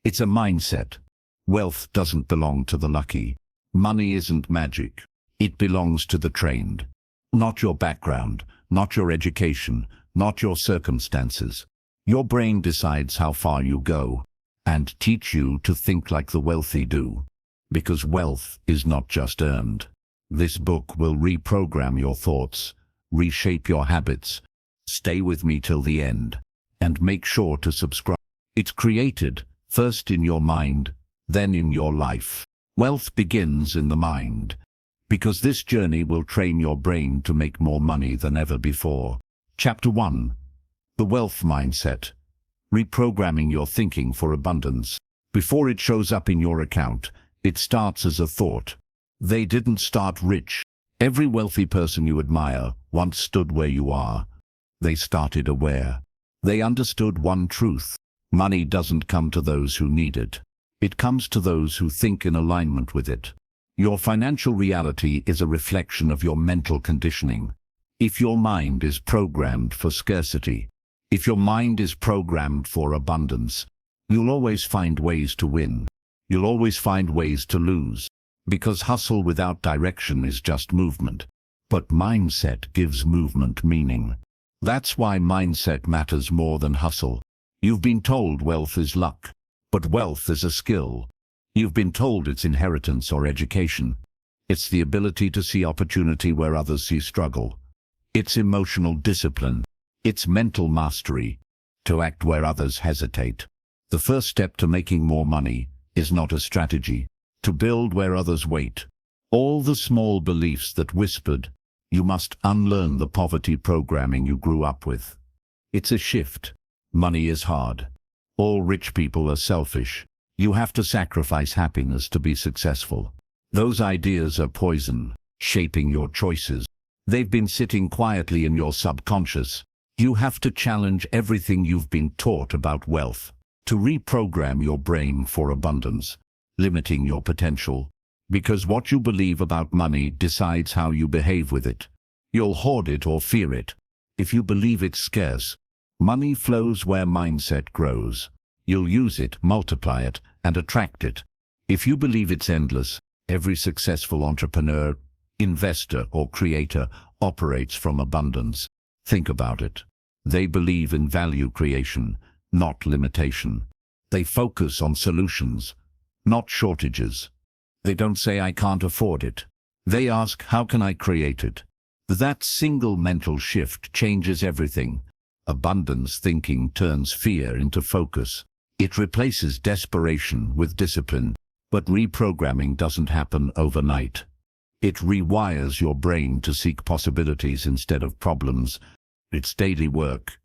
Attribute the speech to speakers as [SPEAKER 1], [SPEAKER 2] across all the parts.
[SPEAKER 1] It's a mindset. Wealth doesn't belong to the lucky. Money isn't magic. It belongs to the trained. Not your background, not your education, not your circumstances. Your brain decides how far you go and teach you to think like the wealthy do. Because wealth is not just earned. This book will reprogram your thoughts, reshape your habits. Stay with me till the end, and make sure to subscribe. It's created, first in your mind, then in your life. Wealth begins in the mind, because this journey will train your brain to make more money than ever before. Chapter 1. The Wealth Mindset. Reprogramming your thinking for abundance. Before it shows up in your account, it starts as a thought. They didn't start rich. Every wealthy person you admire once stood where you are. They started aware. They understood one truth. Money doesn't come to those who need it. It comes to those who think in alignment with it. Your financial reality is a reflection of your mental conditioning. If your mind is programmed for scarcity, if your mind is programmed for abundance, you'll always find ways to win. You'll always find ways to lose. Because hustle without direction is just movement. But mindset gives movement meaning. That's why mindset matters more than hustle. You've been told wealth is luck, but wealth is a skill. You've been told it's inheritance or education. It's the ability to see opportunity where others see struggle. It's emotional discipline. It's mental mastery, to act where others hesitate. The first step to making more money is not a strategy, to build where others wait. All the small beliefs that whispered, you must unlearn the poverty programming you grew up with. It's a shift. Money is hard. All rich people are selfish. You have to sacrifice happiness to be successful. Those ideas are poison, shaping your choices. They've been sitting quietly in your subconscious. You have to challenge everything you've been taught about wealth, to reprogram your brain for abundance, limiting your potential. Because what you believe about money decides how you behave with it. You'll hoard it or fear it. If you believe it's scarce, money flows where mindset grows. You'll use it, multiply it, and attract it. If you believe it's endless, every successful entrepreneur, investor, or creator operates from abundance. Think about it. They believe in value creation, not limitation. They focus on solutions, not shortages. They don't say, I can't afford it. They ask, how can I create it? That single mental shift changes everything. Abundance thinking turns fear into focus. It replaces desperation with discipline. But reprogramming doesn't happen overnight. It rewires your brain to seek possibilities instead of problems. It's daily work.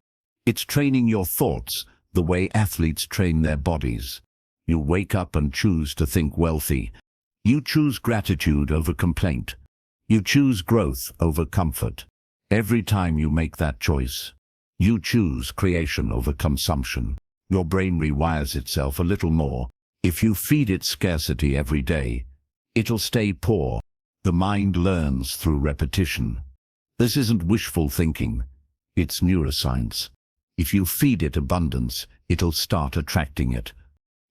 [SPEAKER 1] It's training your thoughts the way athletes train their bodies. You wake up and choose to think wealthy. You choose gratitude over complaint. You choose growth over comfort. Every time you make that choice, you choose creation over consumption. Your brain rewires itself a little more. If you feed it scarcity every day, it'll stay poor. The mind learns through repetition. This isn't wishful thinking. It's neuroscience. If you feed it abundance, it'll start attracting it.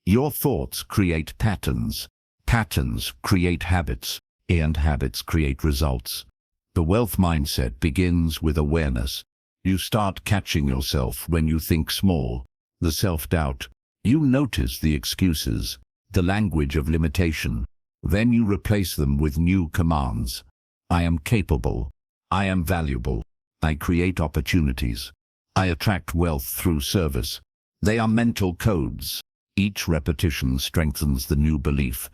[SPEAKER 1] Your thoughts create patterns. Patterns create habits, and habits create results. The wealth mindset begins with awareness. You start catching yourself when you think small. The self-doubt. You notice the excuses, the language of limitation. Then you replace them with new commands. I am capable. I am valuable. I create opportunities. I attract wealth through service. They are mental codes. Each repetition strengthens the new belief.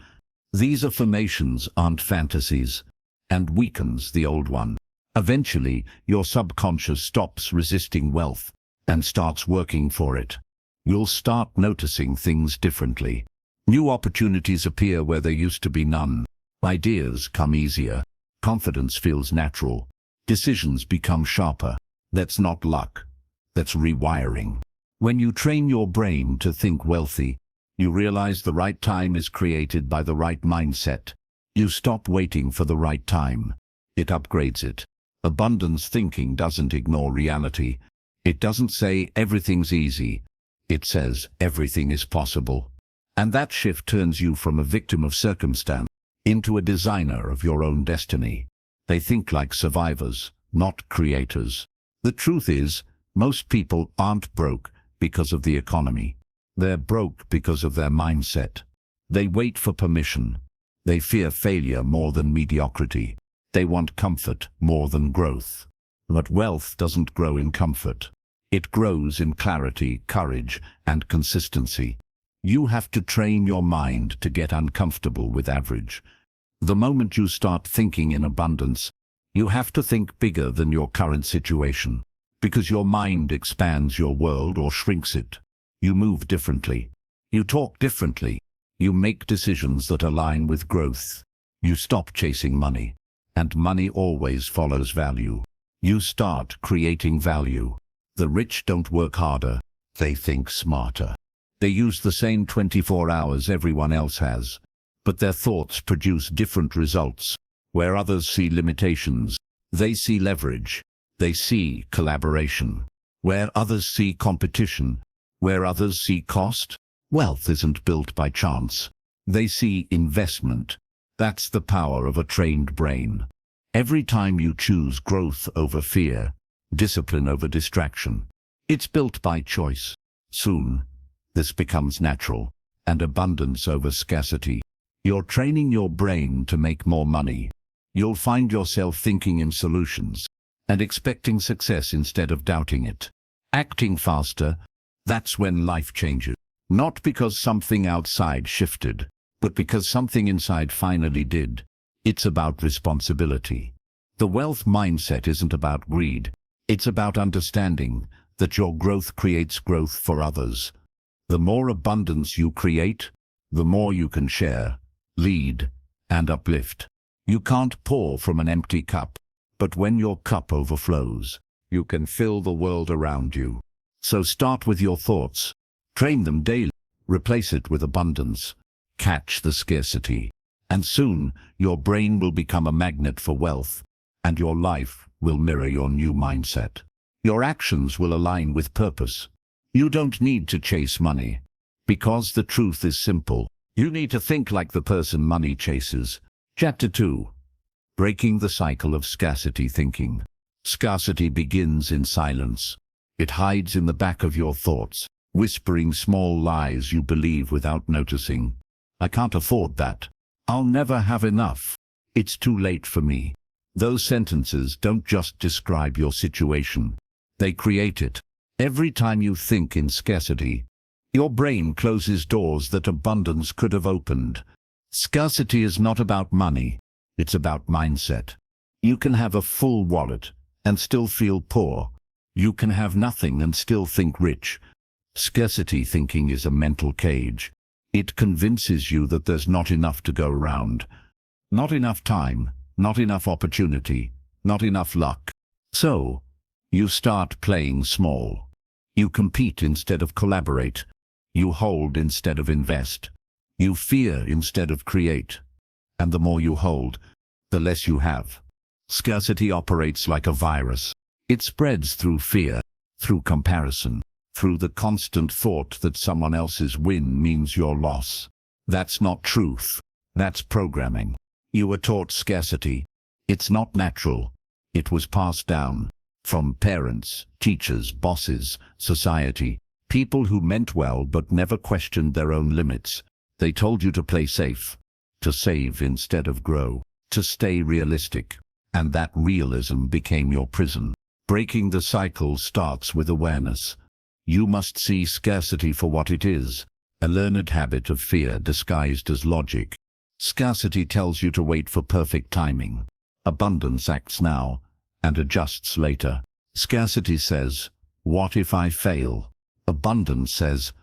[SPEAKER 1] These affirmations aren't fantasies, and weakens the old one. Eventually, your subconscious stops resisting wealth and starts working for it. You'll start noticing things differently. New opportunities appear where there used to be none. Ideas come easier. Confidence feels natural. Decisions become sharper. That's not luck. That's rewiring. When you train your brain to think wealthy, you realize the right time is created by the right mindset. You stop waiting for the right time. It upgrades it. Abundance thinking doesn't ignore reality. It doesn't say everything's easy. It says everything is possible. And that shift turns you from a victim of circumstance into a designer of your own destiny. They think like survivors, not creators. The truth is, most people aren't broke because of the economy. They're broke because of their mindset. They wait for permission. They fear failure more than mediocrity. They want comfort more than growth. But wealth doesn't grow in comfort. It grows in clarity, courage, and consistency. You have to train your mind to get uncomfortable with average. The moment you start thinking in abundance, you have to think bigger than your current situation, because your mind expands your world or shrinks it. You move differently. You talk differently. You make decisions that align with growth. You stop chasing money, and money always follows value. You start creating value. The rich don't work harder, they think smarter. They use the same 24 hours everyone else has, but their thoughts produce different results. Where others see limitations, they see leverage. They see collaboration. Where others see competition, where others see cost, wealth isn't built by chance. They see investment. That's the power of a trained brain. Every time you choose growth over fear, discipline over distraction, it's built by choice. Soon, this becomes natural, and abundance over scarcity. You're training your brain to make more money. You'll find yourself thinking in solutions and expecting success instead of doubting it. Acting faster, that's when life changes. Not because something outside shifted, but because something inside finally did. It's about responsibility. The wealth mindset isn't about greed. It's about understanding that your growth creates growth for others. The more abundance you create, the more you can share, lead, and uplift. You can't pour from an empty cup, but when your cup overflows, you can fill the world around you. So start with your thoughts. Train them daily. Replace it with abundance. Catch the scarcity. And soon, your brain will become a magnet for wealth, and your life will mirror your new mindset. Your actions will align with purpose. You don't need to chase money, because the truth is simple. You need to think like the person money chases. Chapter 2. Breaking the cycle of scarcity thinking. Scarcity begins in silence. It hides in the back of your thoughts, whispering small lies you believe without noticing. I can't afford that. I'll never have enough. It's too late for me. Those sentences don't just describe your situation. They create it. Every time you think in scarcity, your brain closes doors that abundance could have opened. Scarcity is not about money. It's about mindset. You can have a full wallet and still feel poor. You can have nothing and still think rich. Scarcity thinking is a mental cage. It convinces you that there's not enough to go around. Not enough time, not enough opportunity, not enough luck. So, you start playing small. You compete instead of collaborate. You hold instead of invest. You fear instead of create. And the more you hold, the less you have. Scarcity operates like a virus. It spreads through fear, through comparison, through the constant thought that someone else's win means your loss. That's not truth. That's programming. You were taught scarcity. It's not natural. It was passed down from parents, teachers, bosses, society, people who meant well but never questioned their own limits. They told you to play safe, to save instead of grow, to stay realistic. And that realism became your prison. Breaking the cycle starts with awareness. You must see scarcity for what it is, a learned habit of fear disguised as logic. Scarcity tells you to wait for perfect timing. Abundance acts now and adjusts later. Scarcity says, what if I fail? Abundance says,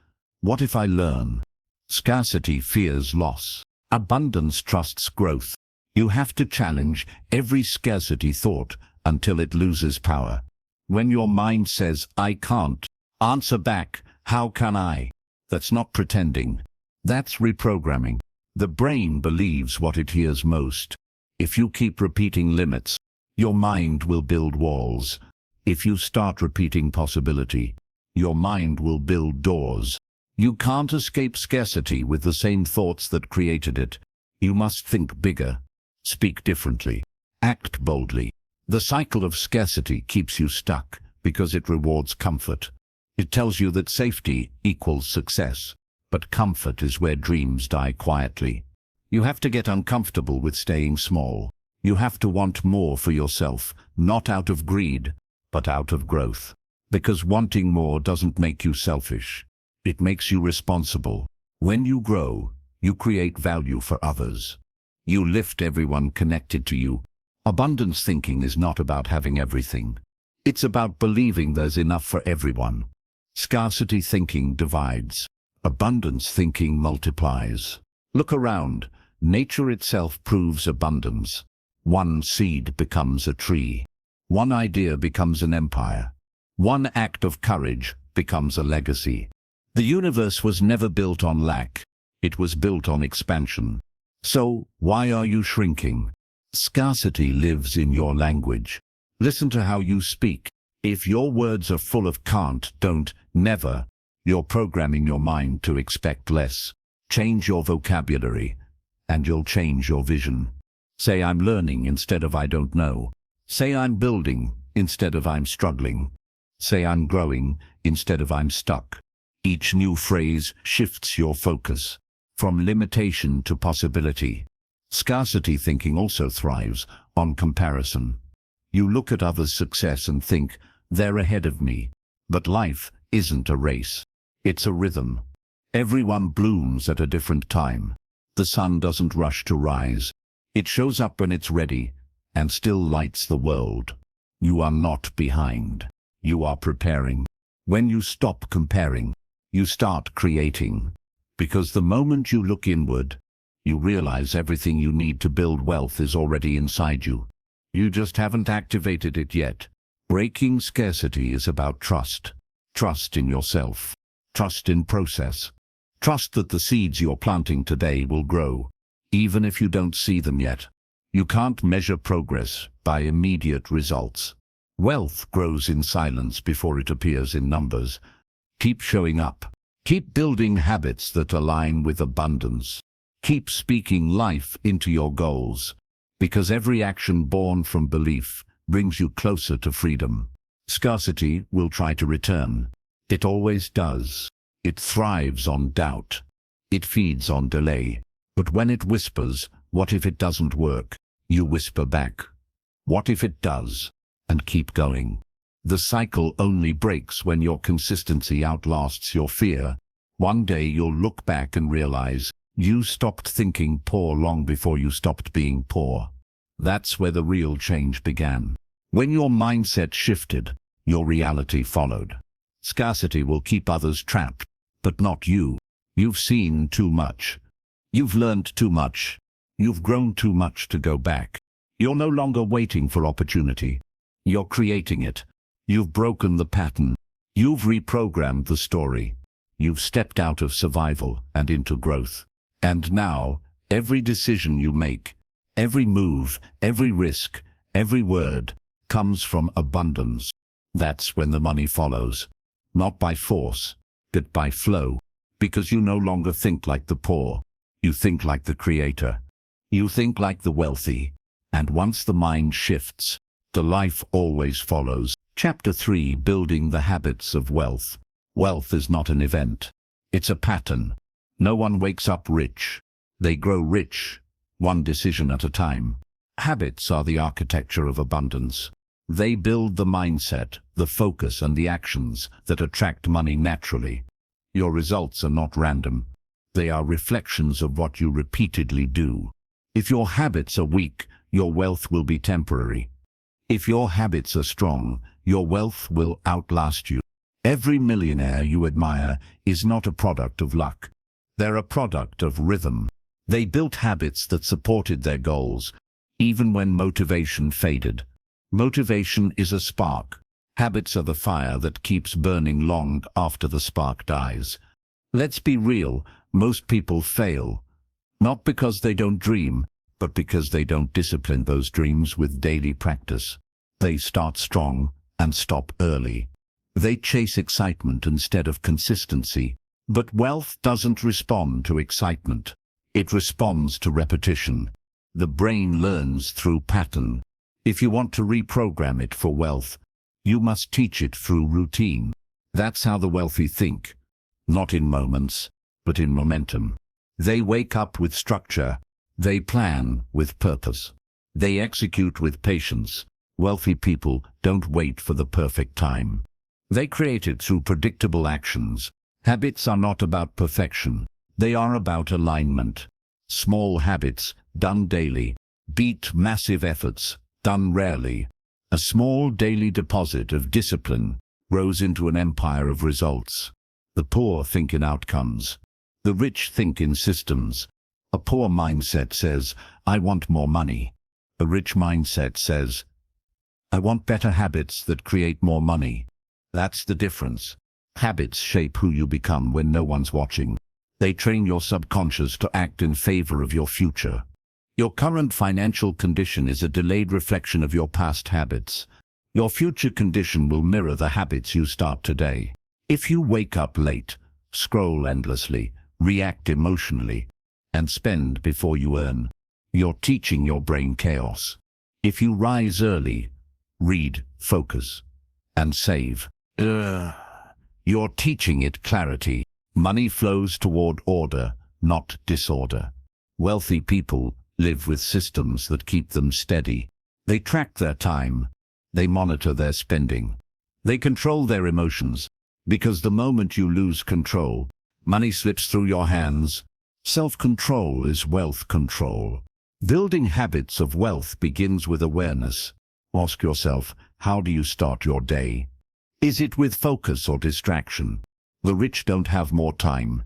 [SPEAKER 1] what if I learn? Scarcity fears loss. Abundance trusts growth. You have to challenge every scarcity thought until it loses power. When your mind says, I can't, answer back, how can I? That's not pretending. That's reprogramming. The brain believes what it hears most. If you keep repeating limits, your mind will build walls. If you start repeating possibility, your mind will build doors. You can't escape scarcity with the same thoughts that created it. You must think bigger, speak differently, act boldly. The cycle of scarcity keeps you stuck because it rewards comfort. It tells you that safety equals success, but comfort is where dreams die quietly. You have to get uncomfortable with staying small. You have to want more for yourself, not out of greed, but out of growth. Because wanting more doesn't make you selfish. It makes you responsible. When you grow, you create value for others. You lift everyone connected to you. Abundance thinking is not about having everything. It's about believing there's enough for everyone. Scarcity thinking divides. Abundance thinking multiplies. Look around. Nature itself proves abundance. One seed becomes a tree. One idea becomes an empire. One act of courage becomes a legacy. The universe was never built on lack. It was built on expansion. So, why are you shrinking? Scarcity lives in your language. Listen to how you speak. If your words are full of can't, don't, never, you're programming your mind to expect less. Change your vocabulary, and you'll change your vision. Say I'm learning instead of I don't know. Say I'm building instead of I'm struggling. Say I'm growing instead of I'm stuck. Each new phrase shifts your focus from limitation to possibility. Scarcity thinking also thrives on comparison. You look at others' success and think, they're ahead of me. But life isn't a race. It's a rhythm. Everyone blooms at a different time. The sun doesn't rush to rise. It shows up when it's ready and still lights the world. You are not behind. You are preparing. When you stop comparing, you start creating. Because the moment you look inward, you realize everything you need to build wealth is already inside you. You just haven't activated it yet. Breaking scarcity is about trust. Trust in yourself. Trust in process. Trust that the seeds you're planting today will grow, even if you don't see them yet. You can't measure progress by immediate results. Wealth grows in silence before it appears in numbers. Keep showing up. Keep building habits that align with abundance. Keep speaking life into your goals, because every action born from belief brings you closer to freedom. Scarcity will try to return. It always does. It thrives on doubt. It feeds on delay. But when it whispers, what if it doesn't work? You whisper back, what if it does? And keep going. The cycle only breaks when your consistency outlasts your fear. One day you'll look back and realize you stopped thinking poor long before you stopped being poor. That's where the real change began. When your mindset shifted, your reality followed. Scarcity will keep others trapped, but not you. You've seen too much. You've learned too much. You've grown too much to go back. You're no longer waiting for opportunity. You're creating it. You've broken the pattern. You've reprogrammed the story. You've stepped out of survival and into growth. And now, every decision you make, every move, every risk, every word, comes from abundance. That's when the money follows. Not by force, but by flow. Because you no longer think like the poor. You think like the creator. You think like the wealthy. And once the mind shifts, the life always follows. Chapter 3: Building the Habits of Wealth. Wealth is not an event. It's a pattern. No one wakes up rich. They grow rich, one decision at a time. Habits are the architecture of abundance. They build the mindset, the focus, and the actions that attract money naturally. Your results are not random. They are reflections of what you repeatedly do. If your habits are weak, your wealth will be temporary. If your habits are strong, your wealth will outlast you. Every millionaire you admire is not a product of luck. They're a product of rhythm. They built habits that supported their goals, even when motivation faded. Motivation is a spark. Habits are the fire that keeps burning long after the spark dies. Let's be real, most people fail. Not because they don't dream, but because they don't discipline those dreams with daily practice. They start strong and stop early. They chase excitement instead of consistency. But wealth doesn't respond to excitement. It responds to repetition. The brain learns through pattern. If you want to reprogram it for wealth, you must teach it through routine. That's how the wealthy think. Not in moments, but in momentum. They wake up with structure. They plan with purpose. They execute with patience. Wealthy people don't wait for the perfect time. They create it through predictable actions. Habits are not about perfection. They are about alignment. Small habits, done daily, beat massive efforts, done rarely. A small daily deposit of discipline grows into an empire of results. The poor think in outcomes. The rich think in systems. A poor mindset says, I want more money. A rich mindset says, I want better habits that create more money. That's the difference. Habits shape who you become when no one's watching. They train your subconscious to act in favor of your future. Your current financial condition is a delayed reflection of your past habits. Your future condition will mirror the habits you start today. If you wake up late, scroll endlessly, react emotionally, and spend before you earn, you're teaching your brain chaos. If you rise early, read, focus, and save, you're teaching it clarity. Money flows toward order, not disorder. Wealthy people live with systems that keep them steady. They track their time. They monitor their spending. They control their emotions, because the moment you lose control, money slips through your hands. Self-control is wealth control. Building habits of wealth begins with awareness. Ask yourself, how do you start your day? Is it with focus or distraction? The rich don't have more time.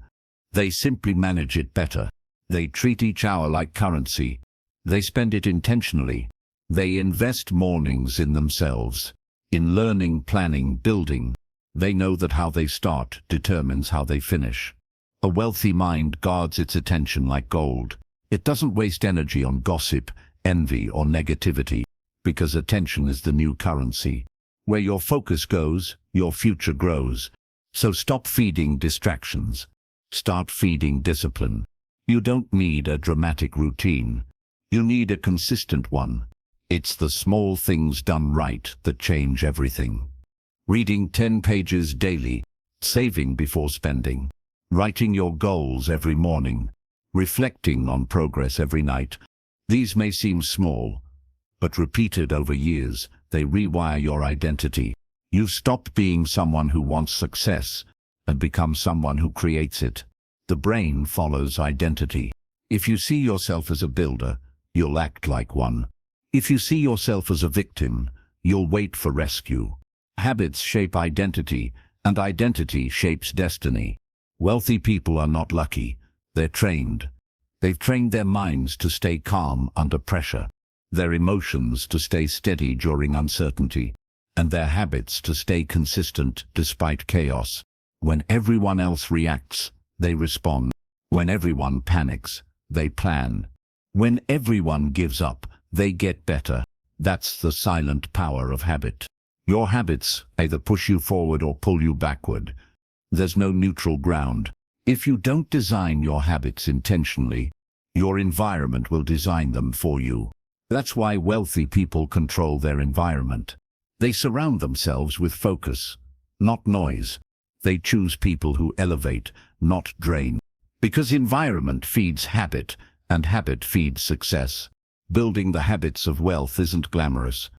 [SPEAKER 1] They simply manage it better. They treat each hour like currency. They spend it intentionally. They invest mornings in themselves, in learning, planning, building. They know that how they start determines how they finish. A wealthy mind guards its attention like gold. It doesn't waste energy on gossip, envy, or negativity, because attention is the new currency. Where your focus goes, your future grows. So stop feeding distractions. Start feeding discipline. You don't need a dramatic routine. You need a consistent one. It's the small things done right that change everything. Reading 10 pages daily, saving before spending, writing your goals every morning, reflecting on progress every night. These may seem small, but repeated over years, they rewire your identity. You stop being someone who wants success and become someone who creates it. The brain follows identity. If you see yourself as a builder, you'll act like one. If you see yourself as a victim, you'll wait for rescue. Habits shape identity, and identity shapes destiny. Wealthy people are not lucky. They're trained. They've trained their minds to stay calm under pressure, their emotions to stay steady during uncertainty, and their habits to stay consistent despite chaos. When everyone else reacts, they respond. When everyone panics, they plan. When everyone gives up, they get better. That's the silent power of habit. Your habits either push you forward or pull you backward. There's no neutral ground. If you don't design your habits intentionally, your environment will design them for you. That's why wealthy people control their environment. They surround themselves with focus, not noise. They choose people who elevate, not drain. Because environment feeds habit, and habit feeds success. Building the habits of wealth isn't glamorous.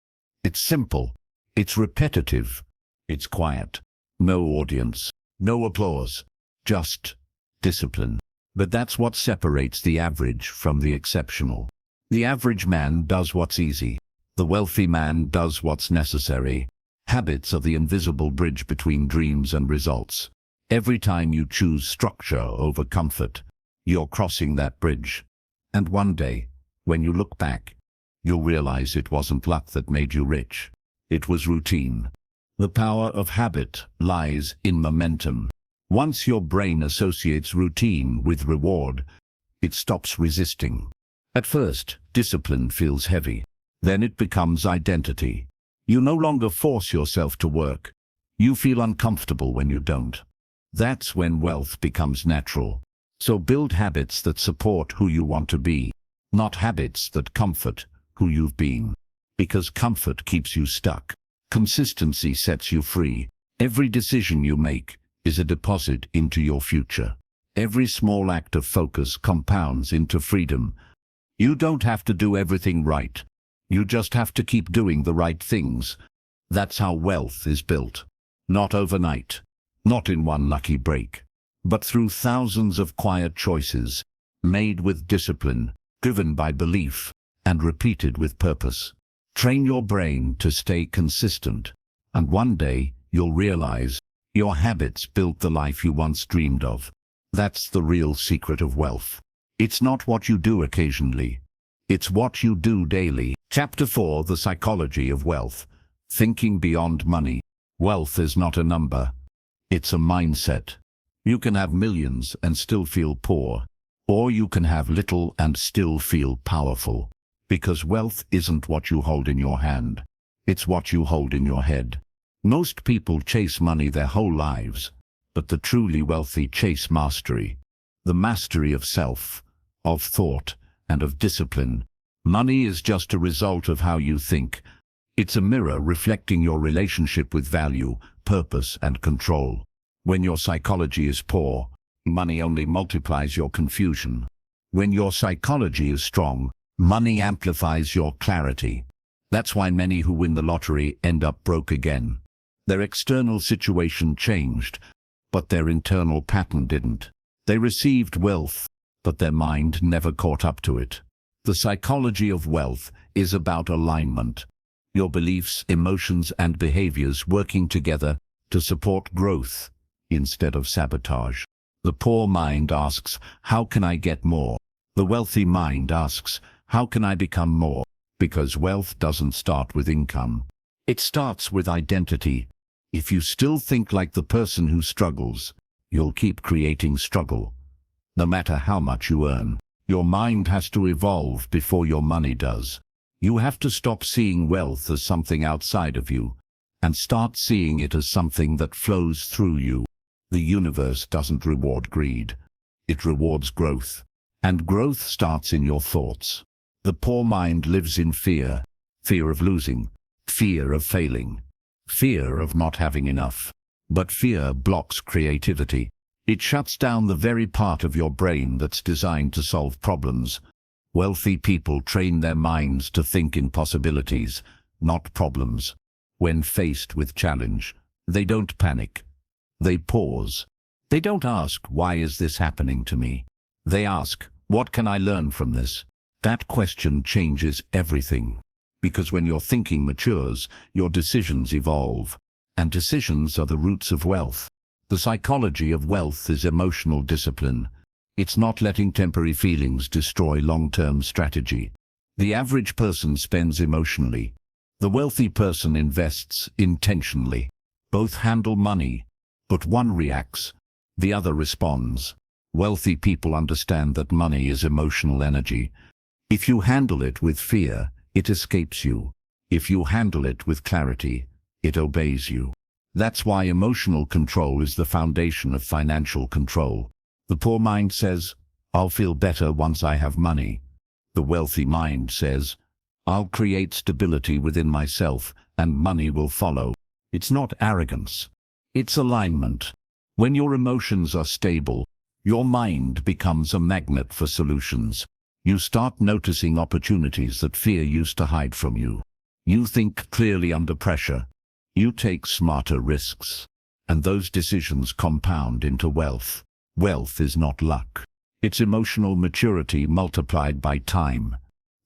[SPEAKER 1] It's simple. It's repetitive. It's quiet. No audience. No applause. Just discipline. But that's what separates the average from the exceptional. The average man does what's easy. The wealthy man does what's necessary. Habits are the invisible bridge between dreams and results. Every time you choose structure over comfort, you're crossing that bridge. And one day, when you look back, you'll realize it wasn't luck that made you rich. It was routine. The power of habit lies in momentum. Once your brain associates routine with reward, it stops resisting. At first, discipline feels heavy. Then it becomes identity. You no longer force yourself to work. You feel uncomfortable when you don't. That's when wealth becomes natural. So build habits that support who you want to be, not habits that comfort who you've been. Because comfort keeps you stuck. Consistency sets you free. Every decision you make is a deposit into your future. Every small act of focus compounds into freedom. You don't have to do everything right. You just have to keep doing the right things. That's how wealth is built. Not overnight, not in one lucky break, but through thousands of quiet choices, made with discipline, driven by belief, and repeated with purpose. Train your brain to stay consistent, and one day you'll realize your habits built the life you once dreamed of. That's the real secret of wealth. It's not what you do occasionally. It's what you do daily. Chapter 4: The Psychology of Wealth. Thinking beyond money. Wealth is not a number. It's a mindset. You can have millions and still feel poor, or you can have little and still feel powerful. Because wealth isn't what you hold in your hand. It's what you hold in your head. Most people chase money their whole lives, but the truly wealthy chase mastery. The mastery of self, of thought, and of discipline. Money is just a result of how you think. It's a mirror reflecting your relationship with value, purpose, and control. When your psychology is poor, money only multiplies your confusion. When your psychology is strong, money amplifies your clarity. That's why many who win the lottery end up broke again. Their external situation changed, but their internal pattern didn't. They received wealth, but their mind never caught up to it. The psychology of wealth is about alignment. Your beliefs, emotions, and behaviors working together to support growth instead of sabotage. The poor mind asks, how can I get more? The wealthy mind asks, how can I become more? Because wealth doesn't start with income. It starts with identity. If you still think like the person who struggles, you'll keep creating struggle. No matter how much you earn, your mind has to evolve before your money does. You have to stop seeing wealth as something outside of you and start seeing it as something that flows through you. The universe doesn't reward greed. It rewards growth. And growth starts in your thoughts. The poor mind lives in fear. Fear of losing. Fear of failing. Fear of not having enough. But fear blocks creativity. It shuts down the very part of your brain that's designed to solve problems. Wealthy people train their minds to think in possibilities, not problems. When faced with challenge, they don't panic. They pause. They don't ask, why is this happening to me? They ask, what can I learn from this? That question changes everything. Because when your thinking matures, your decisions evolve. And decisions are the roots of wealth. The psychology of wealth is emotional discipline. It's not letting temporary feelings destroy long-term strategy. The average person spends emotionally. The wealthy person invests intentionally. Both handle money, but one reacts, the other responds. Wealthy people understand that money is emotional energy. If you handle it with fear, it escapes you. If you handle it with clarity, it obeys you. That's why emotional control is the foundation of financial control. The poor mind says, I'll feel better once I have money. The wealthy mind says, I'll create stability within myself and money will follow. It's not arrogance. It's alignment. When your emotions are stable, your mind becomes a magnet for solutions. You start noticing opportunities that fear used to hide from you. You think clearly under pressure. You take smarter risks. And those decisions compound into wealth. Wealth is not luck. It's emotional maturity multiplied by time.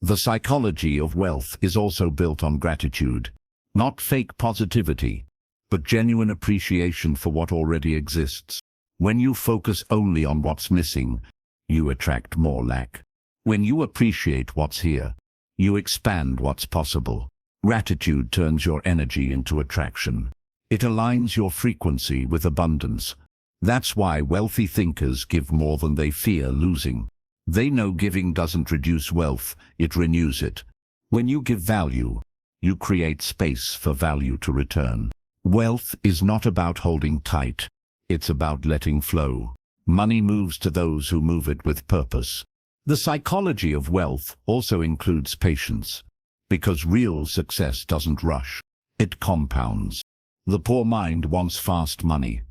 [SPEAKER 1] The psychology of wealth is also built on gratitude. Not fake positivity, but genuine appreciation for what already exists. When you focus only on what's missing, you attract more lack. When you appreciate what's here, you expand what's possible. Gratitude turns your energy into attraction. It aligns your frequency with abundance. That's why wealthy thinkers give more than they fear losing. They know giving doesn't reduce wealth, it renews it. When you give value, you create space for value to return. Wealth is not about holding tight. It's about letting flow. Money moves to those who move it with purpose. The psychology of wealth also includes patience, because real success doesn't rush. It compounds. The poor mind wants fast money.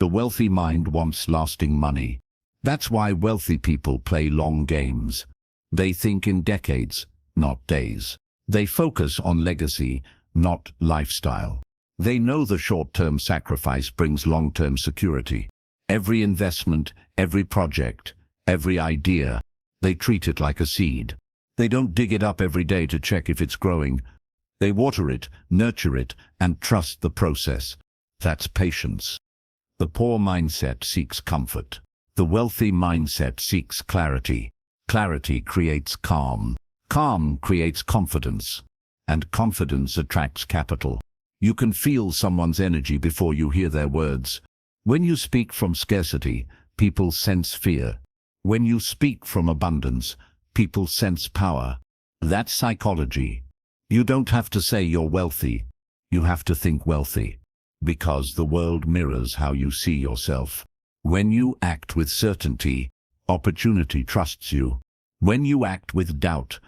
[SPEAKER 1] The wealthy mind wants lasting money. That's why wealthy people play long games. They think in decades, not days. They focus on legacy, not lifestyle. They know the short-term sacrifice brings long-term security. Every investment, every project, every idea, they treat it like a seed. They don't dig it up every day to check if it's growing. They water it, nurture it, and trust the process. That's patience. The poor mindset seeks comfort. The wealthy mindset seeks clarity. Clarity creates calm. Calm creates confidence. And confidence attracts capital. You can feel someone's energy before you hear their words. When you speak from scarcity, people sense fear. When you speak from abundance, people sense power. That's psychology. You don't have to say you're wealthy. You have to think wealthy. Because the world mirrors how you see yourself. When you act with certainty, opportunity trusts you. When you act with doubt,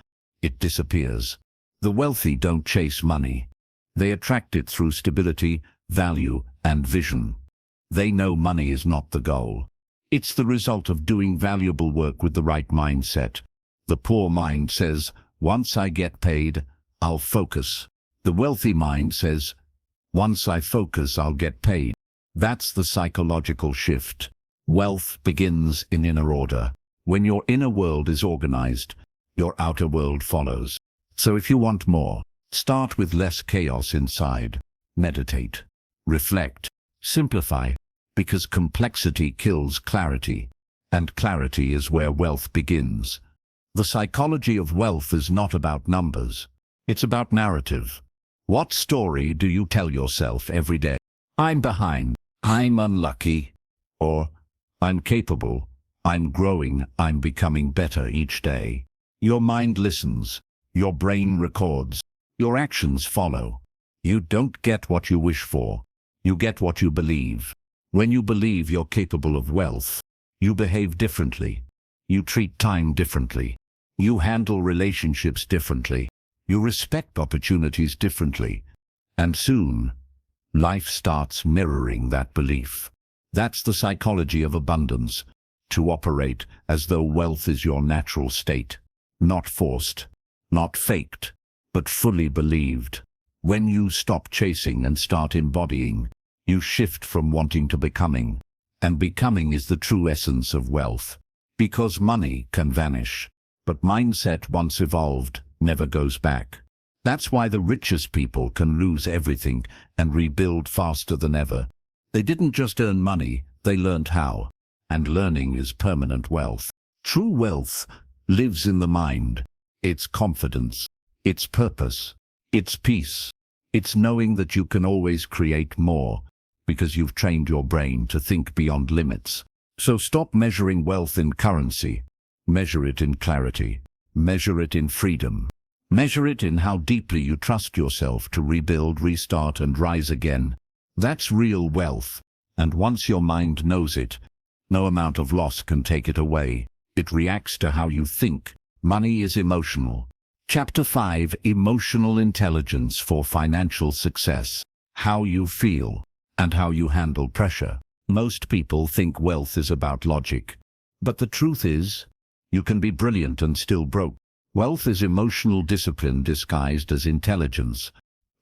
[SPEAKER 1] it disappears. The wealthy don't chase money. They attract it through stability, value, and vision. They know money is not the goal. It's the result of doing valuable work with the right mindset. The poor mind says, once I get paid, I'll focus. The wealthy mind says, once I focus, I'll get paid. That's the psychological shift. Wealth begins in inner order. When your inner world is organized, your outer world follows. So if you want more, start with less chaos inside. Meditate, reflect, simplify, because complexity kills clarity, and clarity is where wealth begins. The psychology of wealth is not about numbers. It's about narrative. What story do you tell yourself every day? I'm behind. I'm unlucky. Or, I'm capable. I'm growing. I'm becoming better each day. Your mind listens. Your brain records. Your actions follow. You don't get what you wish for. You get what you believe. When you believe you're capable of wealth, you behave differently. You treat time differently. You handle relationships differently. You respect opportunities differently. And soon, life starts mirroring that belief. That's the psychology of abundance, to operate as though wealth is your natural state. Not forced, not faked, but fully believed. When you stop chasing and start embodying, you shift from wanting to becoming. And becoming is the true essence of wealth. Because money can vanish, but mindset once evolved never goes back. That's why the richest people can lose everything and rebuild faster than ever. They didn't just earn money, they learned how. And learning is permanent wealth. True wealth lives in the mind. It's confidence. It's purpose. It's peace. It's knowing that you can always create more, because you've trained your brain to think beyond limits. So stop measuring wealth in currency. Measure it in clarity. Measure it in freedom. Measure it in how deeply you trust yourself to rebuild, restart, and rise again. That's real wealth. And once your mind knows it, no amount of loss can take it away. It reacts to how you think. Money is emotional. Chapter 5: Emotional Intelligence for Financial Success. How you feel and how you handle pressure. Most people think wealth is about logic. But the truth is, you can be brilliant and still broke. Wealth is emotional discipline disguised as intelligence.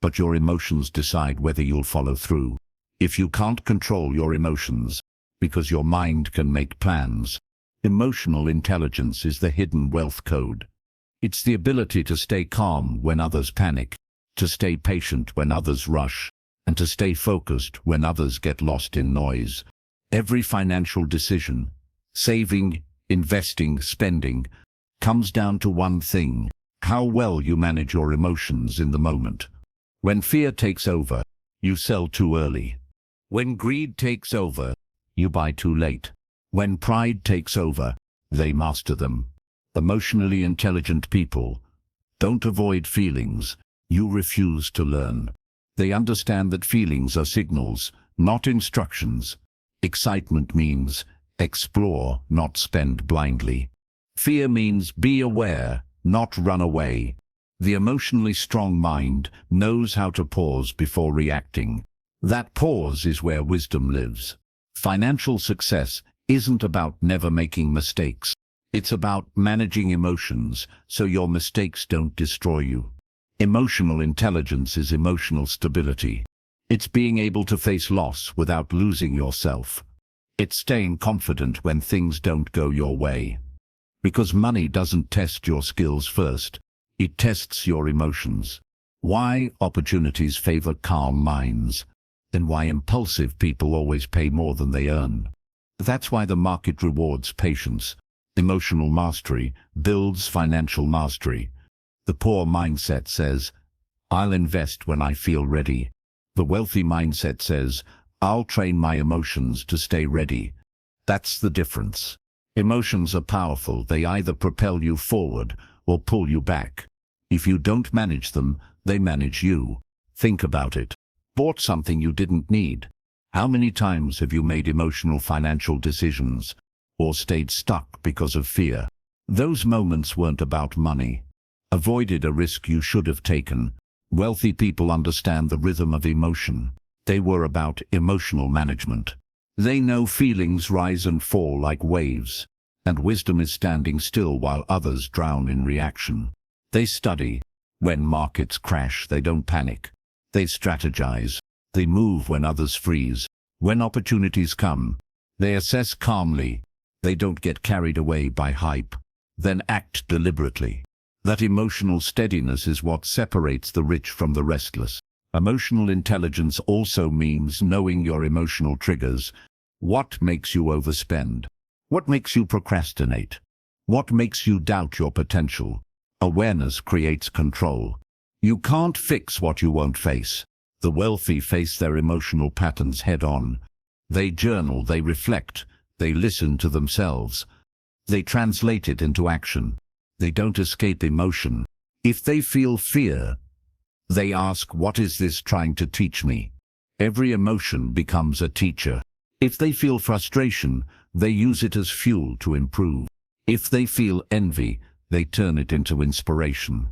[SPEAKER 1] But your emotions decide whether you'll follow through. If you can't control your emotions, because your mind can make plans, emotional intelligence is the hidden wealth code. It's the ability to stay calm when others panic, to stay patient when others rush, and to stay focused when others get lost in noise. Every financial decision, saving, investing, spending, comes down to one thing: how well you manage your emotions in the moment. When fear takes over, you sell too early. When greed takes over, you buy too late. When pride takes over, they master them. Emotionally intelligent people don't avoid feelings. You refuse to learn. They understand that feelings are signals, not instructions. Excitement means explore, not spend blindly. Fear means be aware, not run away. The emotionally strong mind knows how to pause before reacting. That pause is where wisdom lives. Financial success isn't about never making mistakes. It's about managing emotions so your mistakes don't destroy you. Emotional intelligence is emotional stability. It's being able to face loss without losing yourself. It's staying confident when things don't go your way. Because money doesn't test your skills first, it tests your emotions. Why opportunities favor calm minds, and why impulsive people always pay more than they earn. That's why the market rewards patience. Emotional mastery builds financial mastery. The poor mindset says, I'll invest when I feel ready. The wealthy mindset says, I'll train my emotions to stay ready. That's the difference. Emotions are powerful. They either propel you forward or pull you back. If you don't manage them, they manage you. Think about it. Bought something you didn't need. How many times have you made emotional financial decisions or stayed stuck because of fear? Those moments weren't about money. Avoided a risk you should have taken. Wealthy people understand the rhythm of emotion. They were about emotional management. They know feelings rise and fall like waves, and wisdom is standing still while others drown in reaction. They study. When markets crash, they don't panic. They strategize. They move when others freeze. When opportunities come, they assess calmly. They don't get carried away by hype, then act deliberately. That emotional steadiness is what separates the rich from the restless. Emotional intelligence also means knowing your emotional triggers. What makes you overspend? What makes you procrastinate? What makes you doubt your potential? Awareness creates control. You can't fix what you won't face. The wealthy face their emotional patterns head-on. They journal, they reflect, they listen to themselves. They translate it into action. They don't escape emotion. If they feel fear, they ask, what is this trying to teach me? Every emotion becomes a teacher. If they feel frustration, they use it as fuel to improve. If they feel envy, they turn it into inspiration.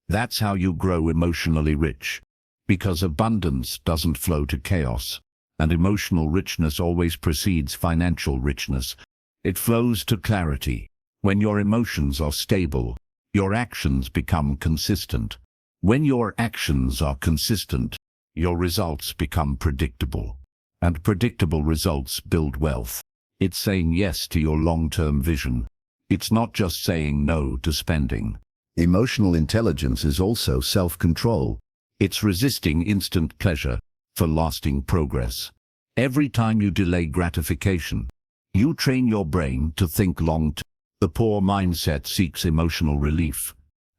[SPEAKER 1] That's how you grow emotionally rich. Because abundance doesn't flow to chaos, and emotional richness always precedes financial richness. It flows to clarity. When your emotions are stable, your actions become consistent. When your actions are consistent, your results become predictable. And predictable results build wealth. It's saying yes to your long-term vision. It's not just saying no to spending. Emotional intelligence is also self-control. It's resisting instant pleasure for lasting progress. Every time you delay gratification, you train your brain to think long-term. The poor mindset seeks emotional relief,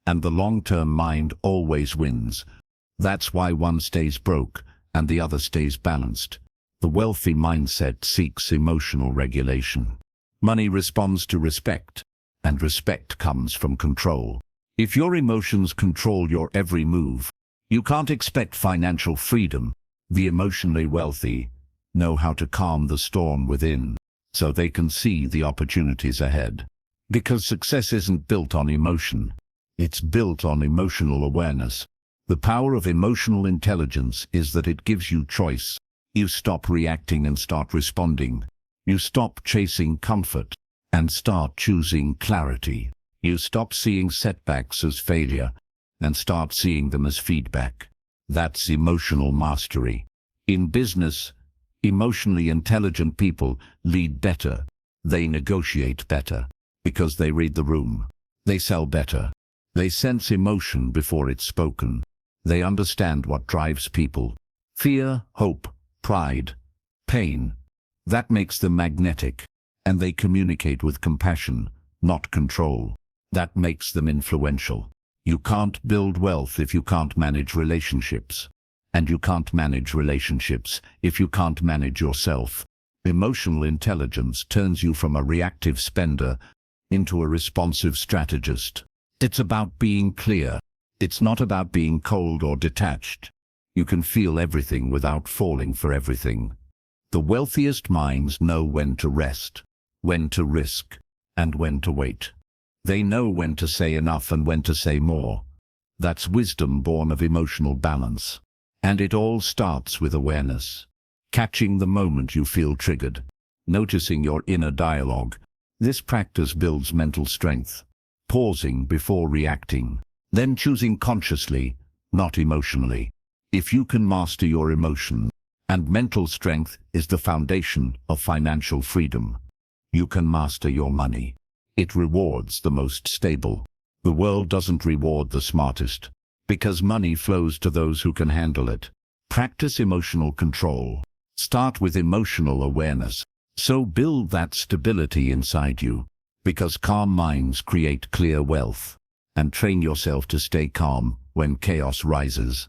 [SPEAKER 1] and the long-term mind always wins. That's why one stays broke and the other stays balanced. The wealthy mindset seeks emotional regulation. Money responds to respect, and respect comes from control. If your emotions control your every move, you can't expect financial freedom. The emotionally wealthy know how to calm the storm within, so they can see the opportunities ahead. Because success isn't built on emotion, it's built on emotional awareness. The power of emotional intelligence is that it gives you choice. You stop reacting and start responding. You stop chasing comfort and start choosing clarity. You stop seeing setbacks as failure and start seeing them as feedback. That's emotional mastery. In business, emotionally intelligent people lead better. They negotiate better because they read the room. They sell better. They sense emotion before it's spoken. They understand what drives people. Fear, hope, pride, pain. That makes them magnetic, and they communicate with compassion, not control. That makes them influential. You can't build wealth if you can't manage relationships. And you can't manage relationships if you can't manage yourself. Emotional intelligence turns you from a reactive spender into a responsive strategist. It's about being clear. It's not about being cold or detached. You can feel everything without falling for everything. The wealthiest minds know when to rest, when to risk, and when to wait. They know when to say enough and when to say more. That's wisdom born of emotional balance. And it all starts with awareness. Catching the moment you feel triggered. Noticing your inner dialogue. This practice builds mental strength. Pausing before reacting. Then choosing consciously, not emotionally. If you can master your emotion, and mental strength is the foundation of financial freedom. You can master your money. It rewards the most stable. The world doesn't reward the smartest, because money flows to those who can handle it. Practice emotional control. Start with emotional awareness. So build that stability inside you, because calm minds create clear wealth. And train yourself to stay calm when chaos rises.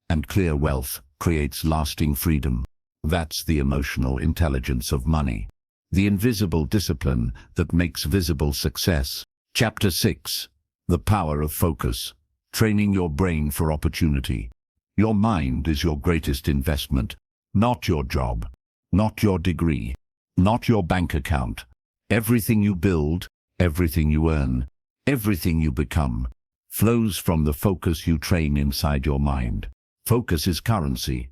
[SPEAKER 1] And clear wealth creates lasting freedom. That's the emotional intelligence of money. The invisible discipline that makes visible success. Chapter 6. The Power of Focus. Training your brain for opportunity. Your mind is your greatest investment, not your job, not your degree, not your bank account. Everything you build, everything you earn, everything you become, flows from the focus you train inside your mind. Focus is currency.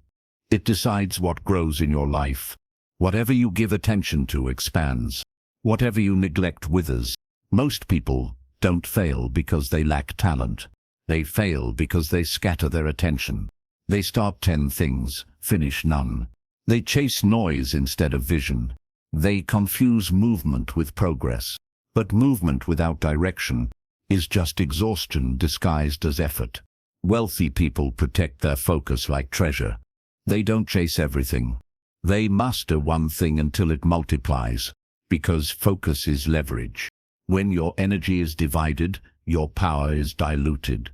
[SPEAKER 1] It decides what grows in your life. Whatever you give attention to expands. Whatever you neglect withers. Most people don't fail because they lack talent. They fail because they scatter their attention. They start 10 things, finish none. They chase noise instead of vision. They confuse movement with progress. But movement without direction is just exhaustion disguised as effort. Wealthy people protect their focus like treasure. They don't chase everything. They master one thing until it multiplies, because focus is leverage. When your energy is divided, your power is diluted.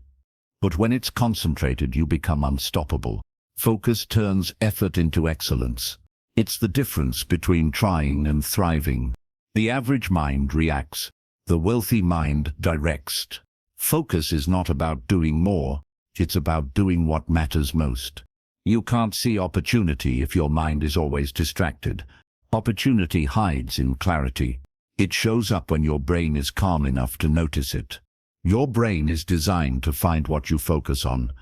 [SPEAKER 1] But when it's concentrated, you become unstoppable. Focus turns effort into excellence. It's the difference between trying and thriving. The average mind reacts. The wealthy mind directs. Focus is not about doing more. It's about doing what matters most. You can't see opportunity if your mind is always distracted. Opportunity hides in clarity. It shows up when your brain is calm enough to notice it. Your brain is designed to find what you focus on.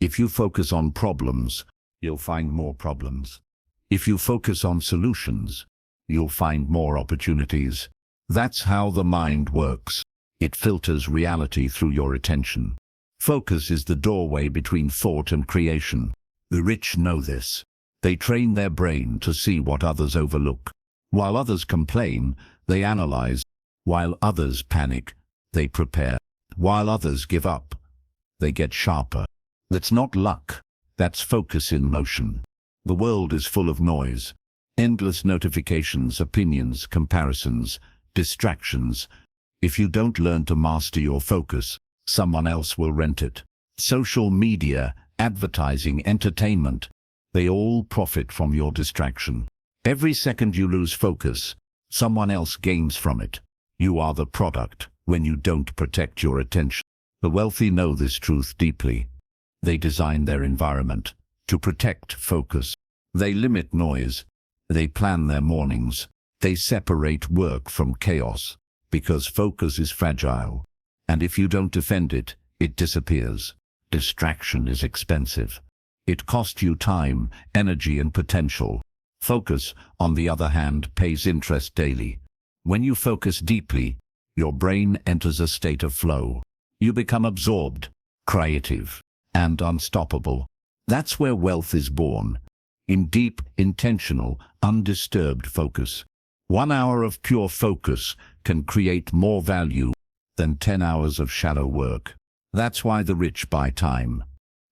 [SPEAKER 1] If you focus on problems, you'll find more problems. If you focus on solutions, you'll find more opportunities. That's how the mind works. It filters reality through your attention. Focus is the doorway between thought and creation. The rich know this. They train their brain to see what others overlook. While others complain, they analyze. While others panic, they prepare. While others give up, they get sharper. That's not luck. That's focus in motion. The world is full of noise. Endless notifications, opinions, comparisons, distractions. If you don't learn to master your focus, someone else will rent it. Social media, advertising, entertainment, they all profit from your distraction. Every second you lose focus, someone else gains from it. You are the product when you don't protect your attention. The wealthy know this truth deeply. They design their environment to protect focus. They limit noise. They plan their mornings. They separate work from chaos, because focus is fragile. And if you don't defend it, it disappears. Distraction is expensive. It costs you time, energy, and potential. Focus, on the other hand, pays interest daily. When you focus deeply, your brain enters a state of flow. You become absorbed, creative, and unstoppable. That's where wealth is born. In deep, intentional, undisturbed focus. 1 hour of pure focus can create more value than 10 hours of shallow work. That's why the rich buy time.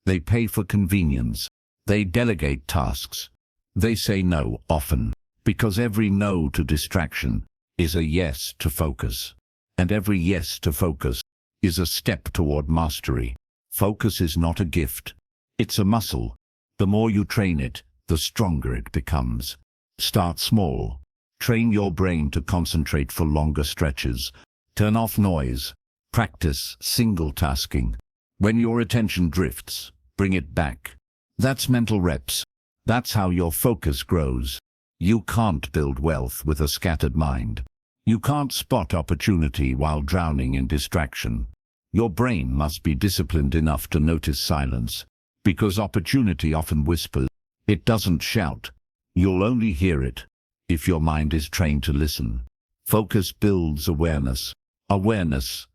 [SPEAKER 1] They pay for convenience. They delegate tasks. They say no often, because every no to distraction is a yes to focus. And every yes to focus is a step toward mastery. Focus is not a gift. It's a muscle. The more you train it, the stronger it becomes. Start small. Train your brain to concentrate for longer stretches. Turn off noise. Practice single tasking. When your attention drifts, bring it back. That's mental reps. That's how your focus grows. You can't build wealth with a scattered mind. You can't spot opportunity while drowning in distraction. Your brain must be disciplined enough to notice silence, because opportunity often whispers. It doesn't shout. You'll only hear it if your mind is trained to listen. Focus builds awareness. Awareness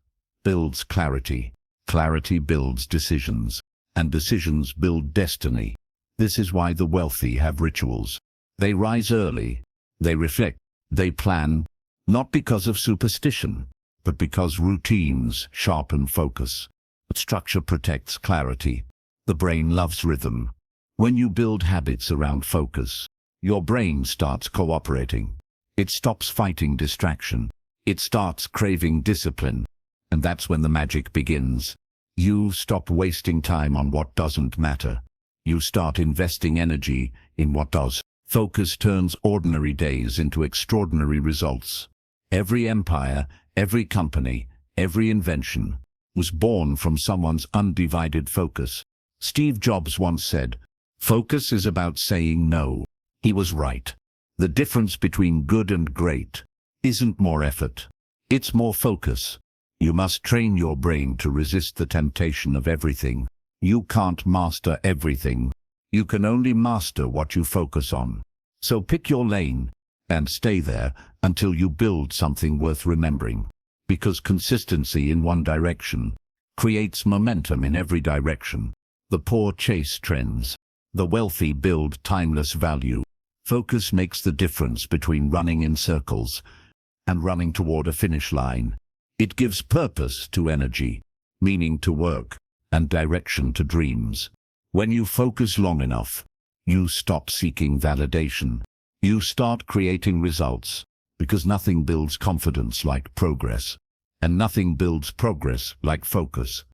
[SPEAKER 1] builds clarity. Clarity builds decisions, and decisions build destiny. This is why the wealthy have rituals. They rise early, they reflect, they plan, not because of superstition, but because routines sharpen focus. Structure protects clarity. The brain loves rhythm. When you build habits around focus, your brain starts cooperating. It stops fighting distraction. It starts craving discipline. And that's when the magic begins. You stop wasting time on what doesn't matter. You start investing energy in what does. Focus turns ordinary days into extraordinary results. Every empire, every company, every invention was born from someone's undivided focus. Steve Jobs once said, "Focus is about saying no." He was right. The difference between good and great isn't more effort. It's more focus. You must train your brain to resist the temptation of everything. You can't master everything. You can only master what you focus on. So pick your lane and stay there until you build something worth remembering. Because consistency in one direction creates momentum in every direction. The poor chase trends. The wealthy build timeless value. Focus makes the difference between running in circles and running toward a finish line. It gives purpose to energy, meaning to work, and direction to dreams. When you focus long enough, you stop seeking validation. You start creating results, because nothing builds confidence like progress, and nothing builds progress like focus.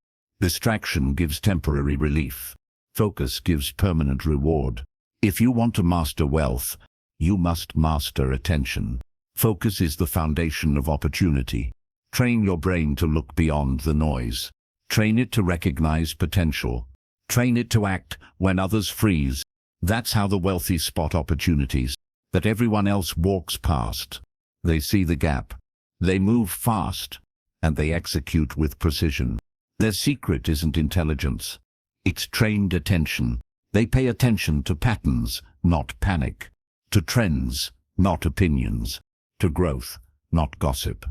[SPEAKER 1] Distraction gives temporary relief. Focus gives permanent reward. If you want to master wealth, you must master attention. Focus is the foundation of opportunity. Train your brain to look beyond the noise. Train it to recognize potential. Train it to act when others freeze. That's how the wealthy spot opportunities that everyone else walks past. They see the gap. They move fast, and they execute with precision. Their secret isn't intelligence. It's trained attention. They pay attention to patterns, not panic. To trends, not opinions. To growth, not gossip.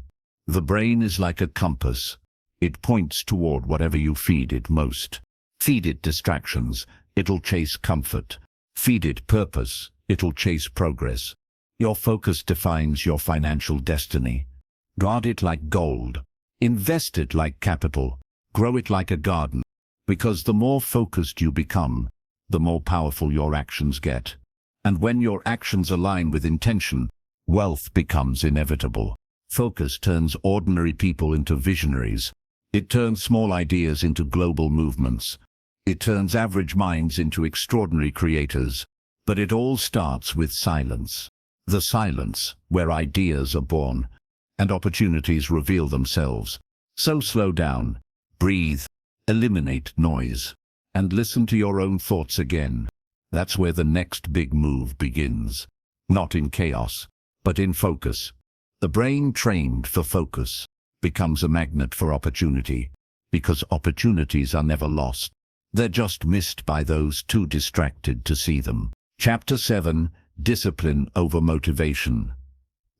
[SPEAKER 1] The brain is like a compass. It points toward whatever you feed it most. Feed it distractions, it'll chase comfort. Feed it purpose, it'll chase progress. Your focus defines your financial destiny. Guard it like gold. Invest it like capital. Grow it like a garden. Because the more focused you become, the more powerful your actions get. And when your actions align with intention, wealth becomes inevitable. Focus turns ordinary people into visionaries. It turns small ideas into global movements. It turns average minds into extraordinary creators. But it all starts with silence. The silence where ideas are born and opportunities reveal themselves. So slow down, breathe, eliminate noise, and listen to your own thoughts again. That's where the next big move begins. Not in chaos, but in focus. The brain trained for focus becomes a magnet for opportunity, because opportunities are never lost. They're just missed by those too distracted to see them. Chapter 7: Discipline over Motivation.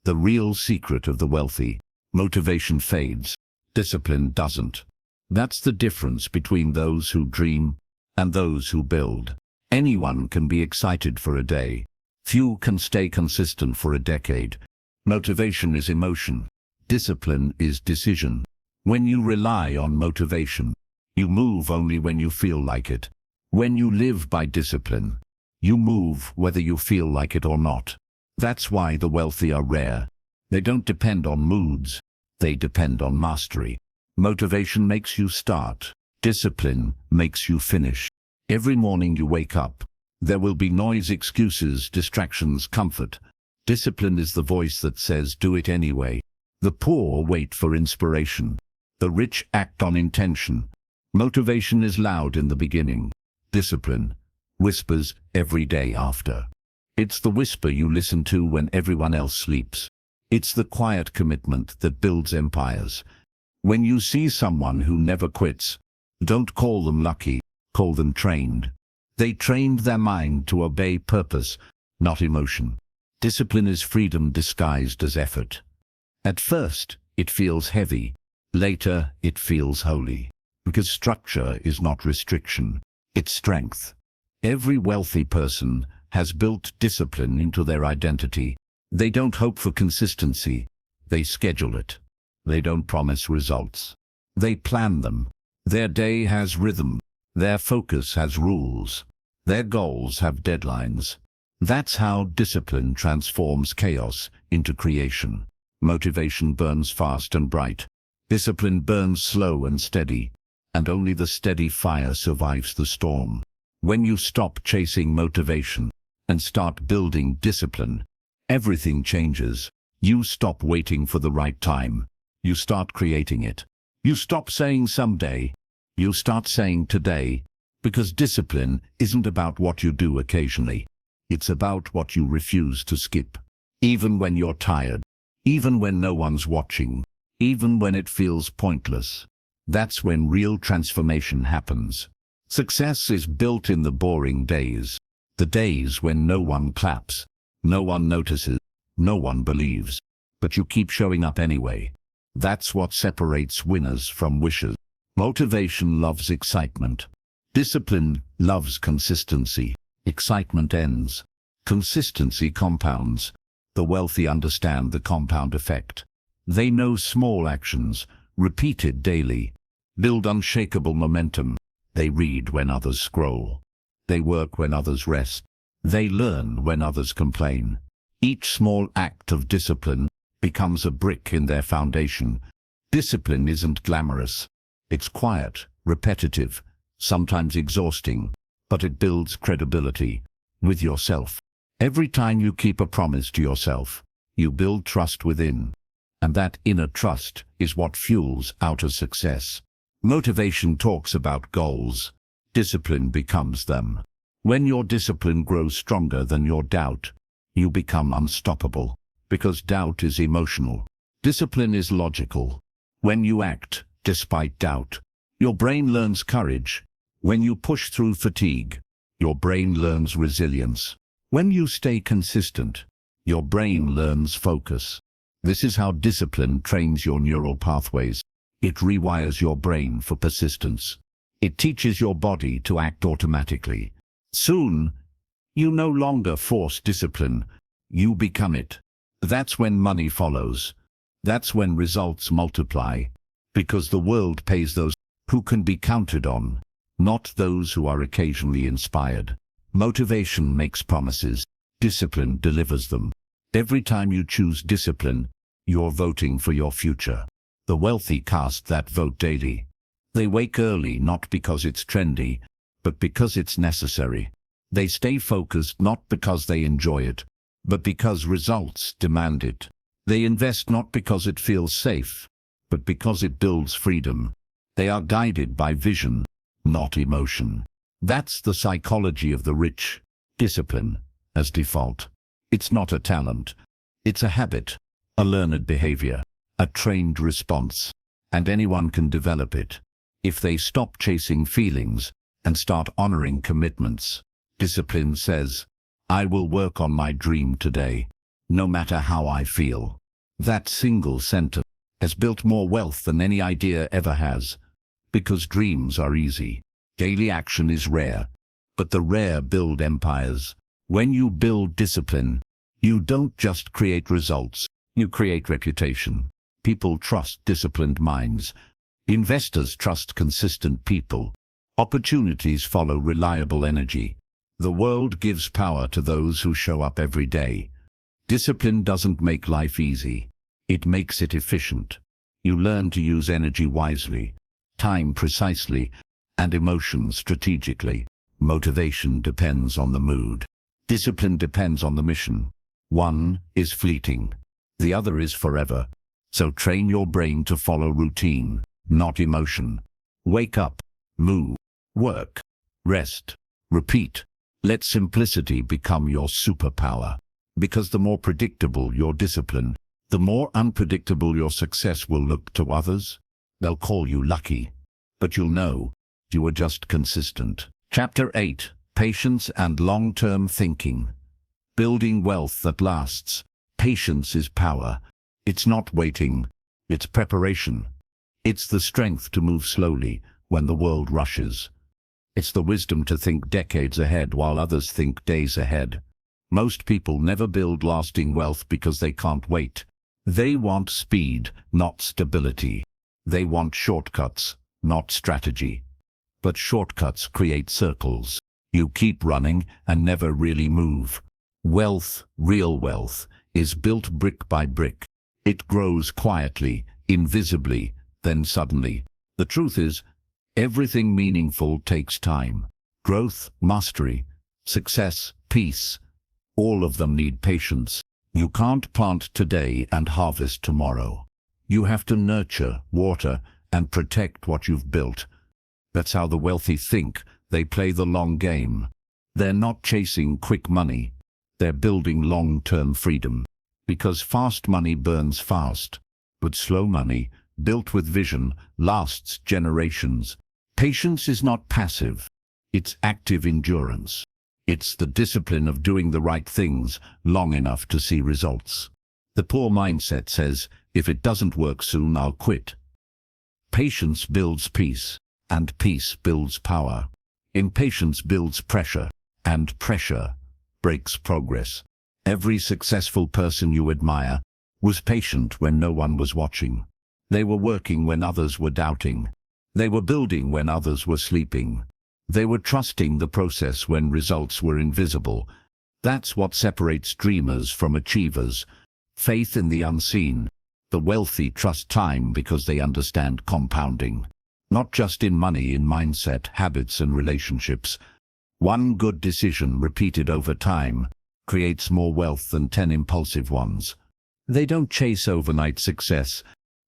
[SPEAKER 1] The real secret of the wealthy. Motivation fades. Discipline doesn't. That's the difference between those who dream and those who build. Anyone can be excited for a day. Few can stay consistent for a decade. Motivation is emotion. Discipline is decision. When you rely on motivation, you move only when you feel like it. When you live by discipline, you move whether you feel like it or not. That's why the wealthy are rare. They don't depend on moods. They depend on mastery. Motivation makes you start. Discipline makes you finish. Every morning you wake up, there will be noise, excuses, distractions, comfort. Discipline is the voice that says, do it anyway. The poor wait for inspiration. The rich act on intention. Motivation is loud in the beginning. Discipline whispers every day after. It's the whisper you listen to when everyone else sleeps. It's the quiet commitment that builds empires. When you see someone who never quits, don't call them lucky, call them trained. They trained their mind to obey purpose, not emotion. Discipline is freedom disguised as effort. At first, it feels heavy. Later, it feels holy. Because structure is not restriction, it's strength. Every wealthy person has built discipline into their identity. They don't hope for consistency. They schedule it. They don't promise results. They plan them. Their day has rhythm. Their focus has rules. Their goals have deadlines. That's how discipline transforms chaos into creation. Motivation burns fast and bright. Discipline burns slow and steady. And only the steady fire survives the storm. When you stop chasing motivation and start building discipline, everything changes. You stop waiting for the right time. You start creating it. You stop saying someday. You start saying today, because discipline isn't about what you do occasionally. It's about what you refuse to skip. Even when you're tired, even when no one's watching, even when it feels pointless. That's when real transformation happens. Success is built in the boring days. The days when no one claps, no one notices, no one believes. But you keep showing up anyway. That's what separates winners from wishers. Motivation loves excitement. Discipline loves consistency. Excitement ends. Consistency compounds. The wealthy understand the compound effect. They know small actions, repeated daily, build unshakable momentum. They read when others scroll. They work when others rest. They learn when others complain. Each small act of discipline becomes a brick in their foundation. Discipline isn't glamorous. It's quiet, repetitive, sometimes exhausting, but it builds credibility with yourself. Every time you keep a promise to yourself, you build trust within. And that inner trust is what fuels outer success. Motivation talks about goals. Discipline becomes them. When your discipline grows stronger than your doubt, you become unstoppable. Because doubt is emotional. Discipline is logical. When you act despite doubt, your brain learns courage. When you push through fatigue, your brain learns resilience. When you stay consistent, your brain learns focus. This is how discipline trains your neural pathways. It rewires your brain for persistence. It teaches your body to act automatically. Soon, you no longer force discipline, you become it. That's when money follows. That's when results multiply. Because the world pays those who can be counted on, not those who are occasionally inspired. Motivation makes promises. Discipline delivers them. Every time you choose discipline, you're voting for your future. The wealthy cast that vote daily. They wake early not because it's trendy, but because it's necessary. They stay focused not because they enjoy it, but because results demand it. They invest not because it feels safe, but because it builds freedom. They are guided by vision, not emotion. That's the psychology of the rich. Discipline, as default. It's not a talent. It's a habit, a learned behavior, a trained response. And anyone can develop it, if they stop chasing feelings and start honoring commitments. Discipline says, I will work on my dream today, no matter how I feel. That single sentence has built more wealth than any idea ever has. Because dreams are easy. Daily action is rare. But the rare build empires. When you build discipline, you don't just create results, you create reputation. People trust disciplined minds. Investors trust consistent people. Opportunities follow reliable energy. The world gives power to those who show up every day. Discipline doesn't make life easy. It makes it efficient. You learn to use energy wisely, time precisely, and emotions strategically. Motivation depends on the mood. Discipline depends on the mission. One is fleeting. The other is forever. So train your brain to follow routine, not emotion. Wake up, move, work, rest, repeat. Let simplicity become your superpower. Because the more predictable your discipline, the more unpredictable your success will look to others. They'll call you lucky, but you'll know you were just consistent. Chapter 8. Patience and long-term thinking. Building wealth that lasts. Patience is power. It's not waiting, it's preparation. It's the strength to move slowly when the world rushes. It's the wisdom to think decades ahead while others think days ahead. Most people never build lasting wealth because they can't wait. They want speed, not stability. They want shortcuts, not strategy. But shortcuts create circles. You keep running and never really move. Wealth, real wealth, is built brick by brick. It grows quietly, invisibly, then suddenly. The truth is, everything meaningful takes time. Growth, mastery, success, peace. All of them need patience. You can't plant today and harvest tomorrow. You have to nurture, water, and protect what you've built. That's how the wealthy think. They play the long game. They're not chasing quick money. They're building long-term freedom. Because fast money burns fast, but slow money, built with vision, lasts generations. Patience is not passive. It's active endurance. It's the discipline of doing the right things long enough to see results. The poor mindset says, if it doesn't work soon, I'll quit. Patience builds peace, and peace builds power. Impatience builds pressure, and pressure breaks progress. Every successful person you admire was patient when no one was watching. They were working when others were doubting. They were building when others were sleeping. They were trusting the process when results were invisible. That's what separates dreamers from achievers. Faith in the unseen. The wealthy trust time because they understand compounding. Not just in money, in mindset, habits, and relationships. One good decision repeated over time creates more wealth than 10 impulsive ones. They don't chase overnight success.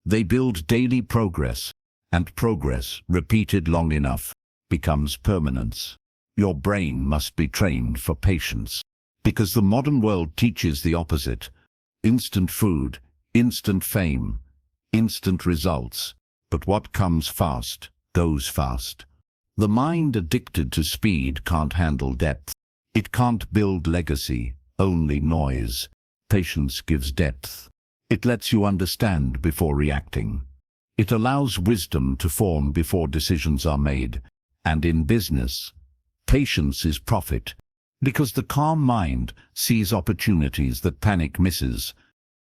[SPEAKER 1] They build daily progress. And progress, repeated long enough, becomes permanence. Your brain must be trained for patience. Because the modern world teaches the opposite. Instant food, instant fame, instant results. But what comes fast, goes fast. The mind addicted to speed can't handle depth. It can't build legacy, only noise. Patience gives depth. It lets you understand before reacting. It allows wisdom to form before decisions are made. And in business, patience is profit. Because the calm mind sees opportunities that panic misses.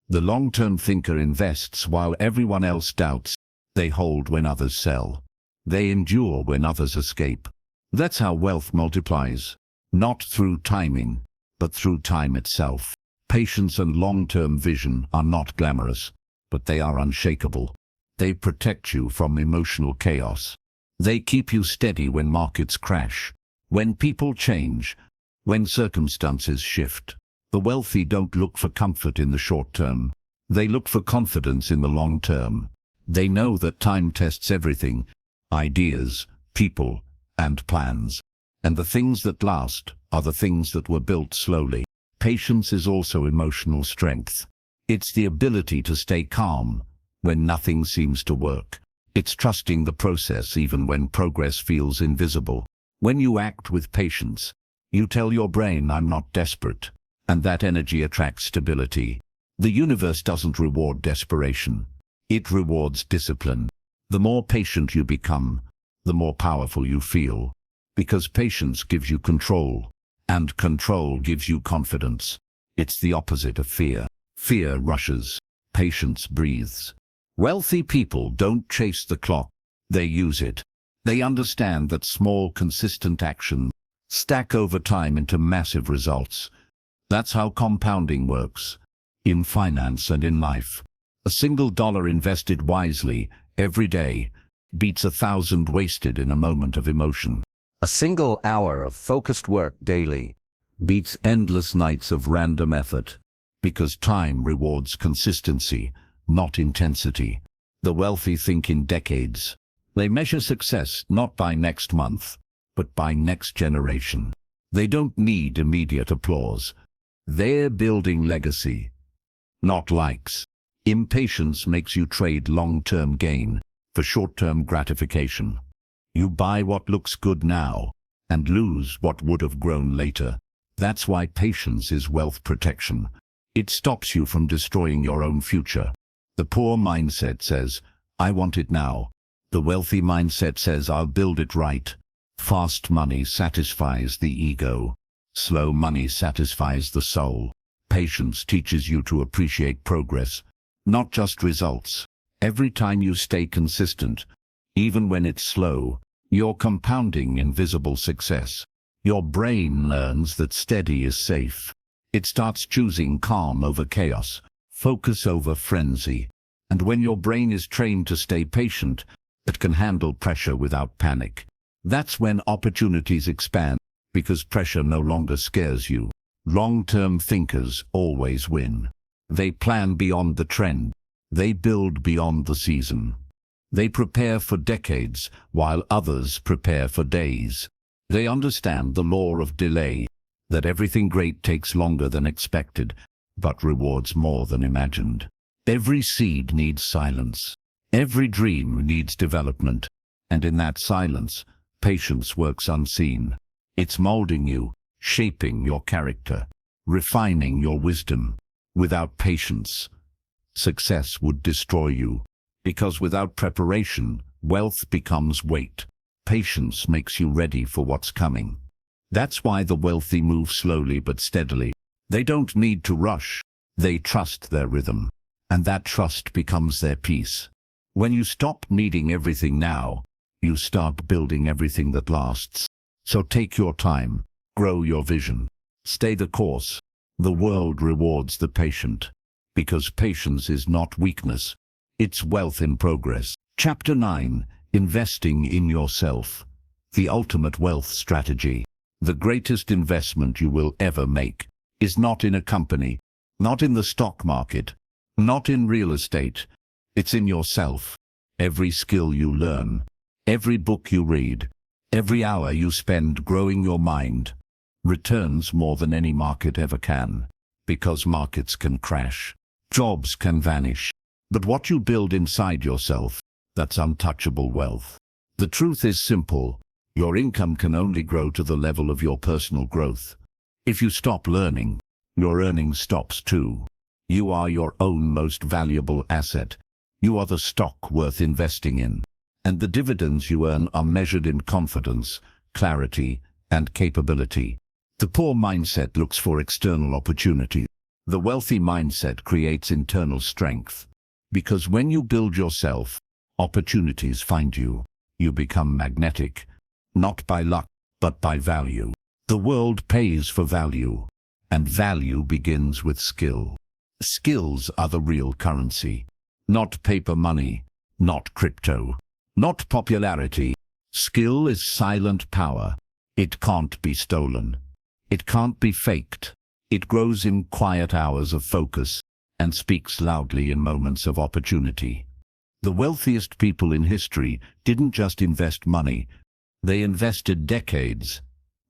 [SPEAKER 1] The long-term thinker invests while everyone else doubts. They hold when others sell. They endure when others escape. That's how wealth multiplies. Not through timing, but through time itself. Patience and long-term vision are not glamorous, but they are unshakable. They protect you from emotional chaos. They keep you steady when markets crash, when people change, when circumstances shift. The wealthy don't look for comfort in the short term. They look for confidence in the long term. They know that time tests everything, ideas, people, and plans. And the things that last are the things that were built slowly. Patience is also emotional strength. It's the ability to stay calm when nothing seems to work. It's trusting the process even when progress feels invisible. When you act with patience, you tell your brain, I'm not desperate. And that energy attracts stability. The universe doesn't reward desperation. It rewards discipline. The more patient you become, the more powerful you feel. Because patience gives you control, and control gives you confidence. It's the opposite of fear. Fear rushes. Patience breathes. Wealthy people don't chase the clock. They use it. They understand that small, consistent actions stack over time into massive results. That's how compounding works. In finance and in life. A single dollar invested wisely every day beats 1,000 wasted in a moment of emotion. A single hour of focused work daily beats endless nights of random effort. Because time rewards consistency, not intensity. The wealthy think in decades. They measure success not by next month, but by next generation. They don't need immediate applause. They're building legacy, not likes. Impatience makes you trade long-term gain for short-term gratification. You buy what looks good now and lose what would have grown later. That's why patience is wealth protection. It stops you from destroying your own future. The poor mindset says, I want it now. The wealthy mindset says, I'll build it right. Fast money satisfies the ego. Slow money satisfies the soul. Patience teaches you to appreciate progress, not just results. Every time you stay consistent, even when it's slow, you're compounding invisible success. Your brain learns that steady is safe. It starts choosing calm over chaos, focus over frenzy. And when your brain is trained to stay patient, it can handle pressure without panic. That's when opportunities expand, because pressure no longer scares you. Long-term thinkers always win. They plan beyond the trend. They build beyond the season. They prepare for decades, while others prepare for days. They understand the law of delay, that everything great takes longer than expected, but rewards more than imagined. Every seed needs silence. Every dream needs development. And in that silence, patience works unseen. It's molding you, shaping your character, refining your wisdom. Without patience, success would destroy you. Because without preparation, wealth becomes weight. Patience makes you ready for what's coming. That's why the wealthy move slowly but steadily. They don't need to rush. They trust their rhythm. And that trust becomes their peace. When you stop needing everything now, you start building everything that lasts. So take your time, grow your vision, stay the course. The world rewards the patient, because patience is not weakness, it's wealth in progress. Chapter 9, Investing in Yourself. The ultimate wealth strategy. The greatest investment you will ever make is not in a company, not in the stock market, not in real estate. It's in yourself. Every skill you learn, every book you read, every hour you spend growing your mind, returns more than any market ever can. Because markets can crash, jobs can vanish. But what you build inside yourself, that's untouchable wealth. The truth is simple. Your income can only grow to the level of your personal growth. If you stop learning, your earning stops too. You are your own most valuable asset. You are the stock worth investing in. And the dividends you earn are measured in confidence, clarity, and capability. The poor mindset looks for external opportunity. The wealthy mindset creates internal strength. Because when you build yourself, opportunities find you. You become magnetic, not by luck, but by value. The world pays for value, and value begins with skill. Skills are the real currency. Not paper money, not crypto, not popularity. Skill is silent power. It can't be stolen. It can't be faked. It grows in quiet hours of focus and speaks loudly in moments of opportunity. The wealthiest people in history didn't just invest money. They invested decades,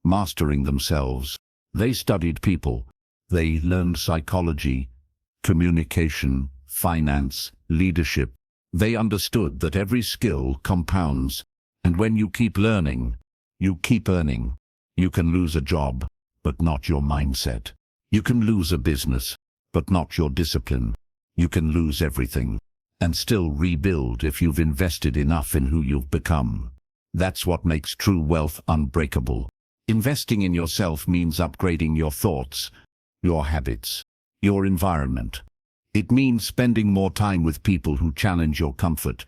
[SPEAKER 1] mastering themselves. They studied people. They learned psychology, communication, finance, leadership. They understood that every skill compounds, and when you keep learning, you keep earning. You can lose a job, but not your mindset. You can lose a business, but not your discipline. You can lose everything, and still rebuild if you've invested enough in who you've become. That's what makes true wealth unbreakable. Investing in yourself means upgrading your thoughts, your habits, your environment. It means spending more time with people who challenge your comfort,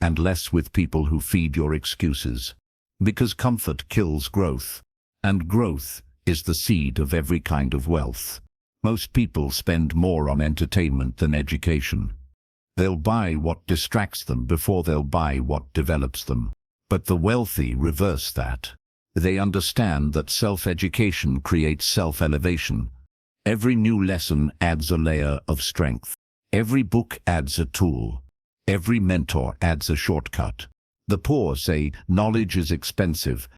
[SPEAKER 1] and less with people who feed your excuses. Because comfort kills growth, and growth is the seed of every kind of wealth. Most people spend more on entertainment than education. They'll buy what distracts them before they'll buy what develops them. But the wealthy reverse that. They understand that self-education creates self-elevation. Every new lesson adds a layer of strength. Every book adds a tool. Every mentor adds a shortcut. The poor say knowledge is expensive,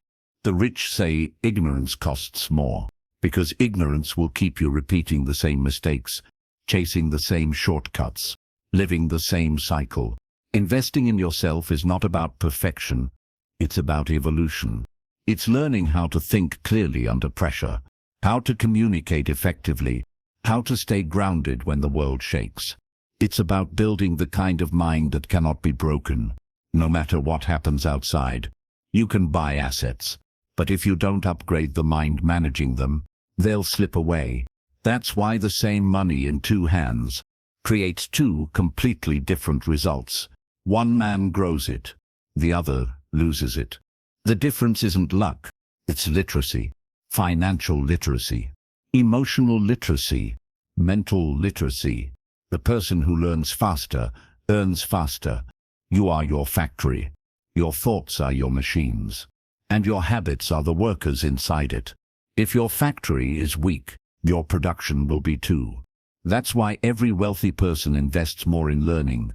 [SPEAKER 1] The rich say ignorance costs more, because ignorance will keep you repeating the same mistakes, chasing the same shortcuts, living the same cycle. Investing in yourself is not about perfection, it's about evolution. It's learning how to think clearly under pressure, how to communicate effectively, how to stay grounded when the world shakes. It's about building the kind of mind that cannot be broken, no matter what happens outside. You can buy assets, but if you don't upgrade the mind managing them, they'll slip away. That's why the same money in two hands creates two completely different results. One man grows it, the other loses it. The difference isn't luck, it's literacy, financial literacy, emotional literacy, mental literacy. The person who learns faster earns faster. You are your factory. Your thoughts are your machines, and your habits are the workers inside it. If your factory is weak, your production will be too. That's why every wealthy person invests more in learning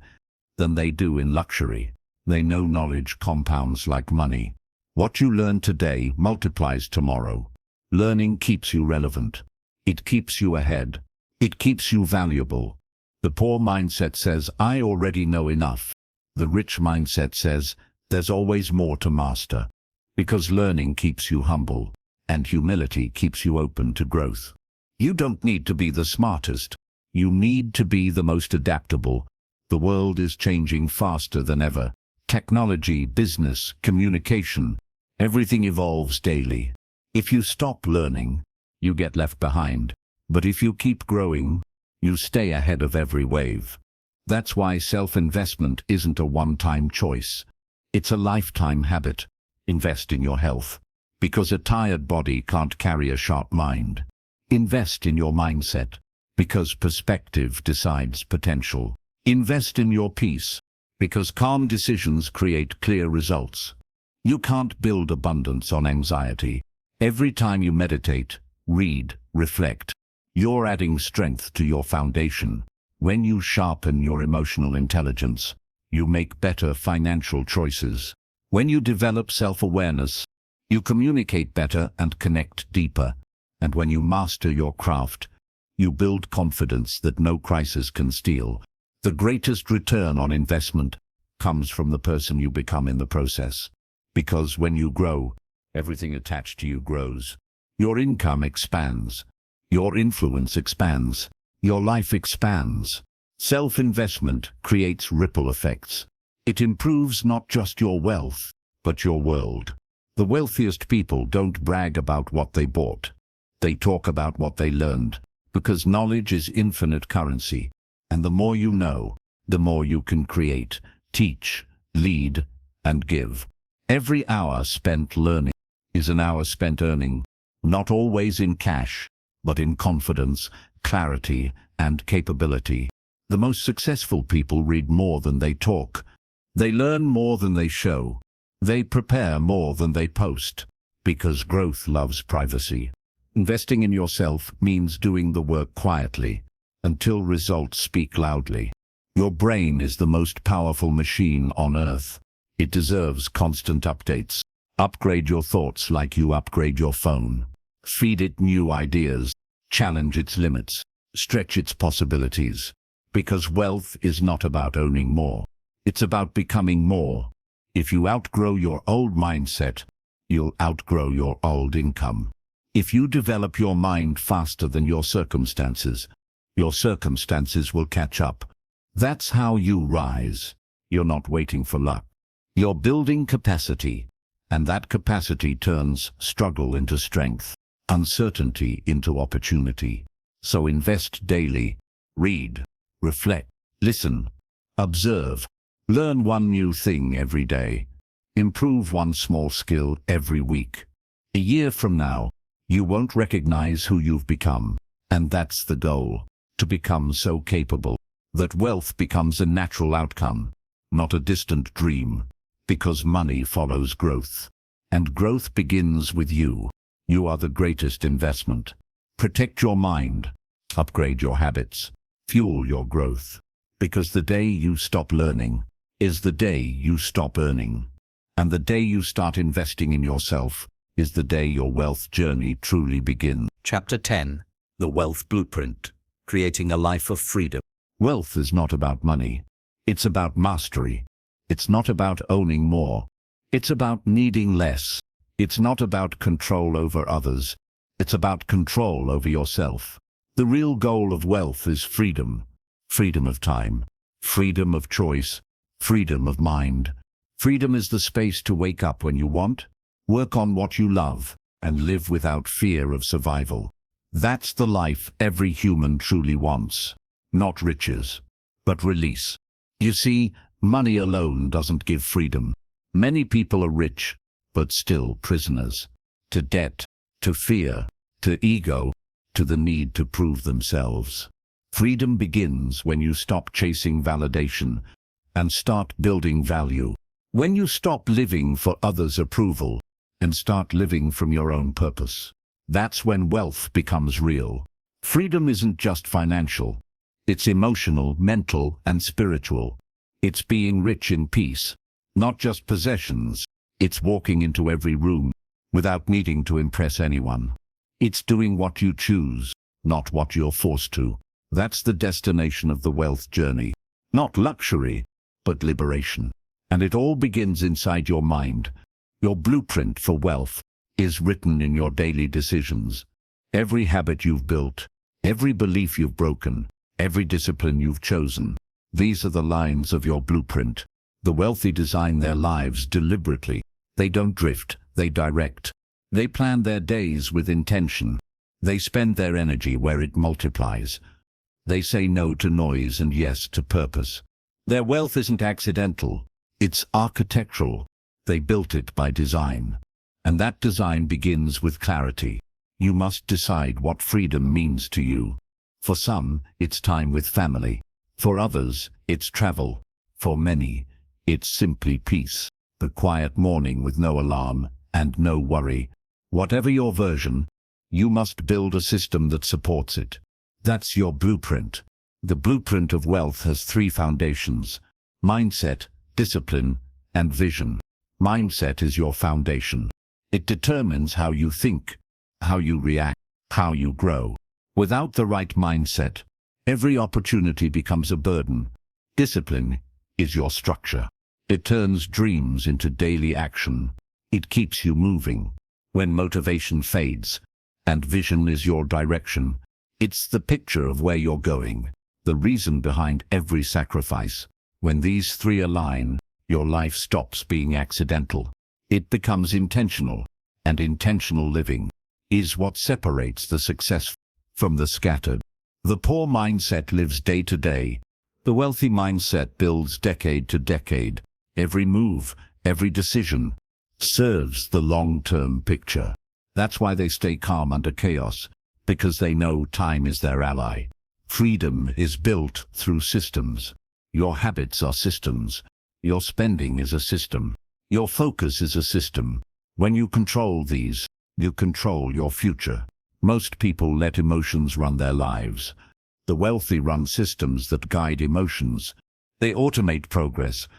[SPEAKER 1] than they do in luxury. They know knowledge compounds like money. What you learn today multiplies tomorrow. Learning keeps you relevant. It keeps you ahead. It keeps you valuable. The poor mindset says, I already know enough. The rich mindset says, there's always more to master. Because learning keeps you humble, and humility keeps you open to growth. You don't need to be the smartest. You need to be the most adaptable. The world is changing faster than ever. Technology, business, communication, everything evolves daily. If you stop learning, you get left behind. But if you keep growing, you stay ahead of every wave. That's why self-investment isn't a one-time choice. It's a lifetime habit. Invest in your health, because a tired body can't carry a sharp mind. Invest in your mindset, because perspective decides potential. Invest in your peace, because calm decisions create clear results. You can't build abundance on anxiety. Every time you meditate, read, reflect, you're adding strength to your foundation. When you sharpen your emotional intelligence, you make better financial choices. When you develop self-awareness, you communicate better and connect deeper. And when you master your craft, you build confidence that no crisis can steal. The greatest return on investment comes from the person you become in the process. Because when you grow, everything attached to you grows. Your income expands. Your influence expands. Your life expands. Self-investment creates ripple effects. It improves not just your wealth, but your world. The wealthiest people don't brag about what they bought. They talk about what they learned, because knowledge is infinite currency. And the more you know, the more you can create, teach, lead, and give. Every hour spent learning is an hour spent earning, not always in cash, but in confidence, clarity, and capability. The most successful people read more than they talk. They learn more than they show. They prepare more than they post, because growth loves privacy. Investing in yourself means doing the work quietly, until results speak loudly. Your brain is the most powerful machine on earth. It deserves constant updates. Upgrade your thoughts like you upgrade your phone. Feed it new ideas. Challenge its limits. Stretch its possibilities. Because wealth is not about owning more. It's about becoming more. If you outgrow your old mindset, you'll outgrow your old income. If you develop your mind faster than your circumstances will catch up. That's how you rise. You're not waiting for luck. You're building capacity, and that capacity turns struggle into strength, uncertainty into opportunity. So invest daily. Read, reflect, listen, observe. Learn one new thing every day. Improve one small skill every week. A year from now, you won't recognize who you've become. And that's the goal, to become so capable that wealth becomes a natural outcome, not a distant dream. Because money follows growth. And growth begins with you. You are the greatest investment. Protect your mind. Upgrade your habits. Fuel your growth. Because the day you stop learning is the day you stop earning. And the day you start investing in yourself is the day your wealth journey truly begins.
[SPEAKER 2] Chapter 10. The Wealth Blueprint. Creating a Life of Freedom.
[SPEAKER 1] Wealth is not about money. It's about mastery. It's not about owning more. It's about needing less. It's not about control over others. It's about control over yourself. The real goal of wealth is freedom. Freedom of time. Freedom of choice. Freedom of mind. Freedom is the space to wake up when you want, work on what you love, and live without fear of survival. That's the life every human truly wants. Not riches, but release. You see, money alone doesn't give freedom. Many people are rich, but still prisoners. To debt, to fear, to ego, to the need to prove themselves. Freedom begins when you stop chasing validation and start building value. When you stop living for others' approval and start living from your own purpose. That's when wealth becomes real. Freedom isn't just financial. It's emotional, mental, and spiritual. It's being rich in peace, not just possessions. It's walking into every room without needing to impress anyone. It's doing what you choose, not what you're forced to. That's the destination of the wealth journey. Not luxury, but liberation. And it all begins inside your mind. Your blueprint for wealth is written in your daily decisions. Every habit you've built, every belief you've broken, every discipline you've chosen. These are the lines of your blueprint. The wealthy design their lives deliberately. They don't drift, they direct. They plan their days with intention. They spend their energy where it multiplies. They say no to noise and yes to purpose. Their wealth isn't accidental, it's architectural. They built it by design. And that design begins with clarity. You must decide what freedom means to you. For some, it's time with family. For others, it's travel. For many, it's simply peace. The quiet morning with no alarm and no worry. Whatever your version, you must build a system that supports it. That's your blueprint. The blueprint of wealth has 3 foundations: mindset, discipline, and vision. Mindset is your foundation. It determines how you think, how you react, how you grow. Without the right mindset, every opportunity becomes a burden. Discipline is your structure. It turns dreams into daily action. It keeps you moving when motivation fades. And vision is your direction. It's the picture of where you're going, the reason behind every sacrifice. When these 3 align, your life stops being accidental. It becomes intentional, and intentional living is what separates the successful from the scattered. The poor mindset lives day to day. The wealthy mindset builds decade to decade. Every move, every decision serves the long-term picture. That's why they stay calm under chaos, because they know time is their ally. Freedom is built through systems. Your habits are systems. Your spending is a system. Your focus is a system. When you control these, you control your future. Most people let emotions run their lives. The wealthy run systems that guide emotions. They automate progress.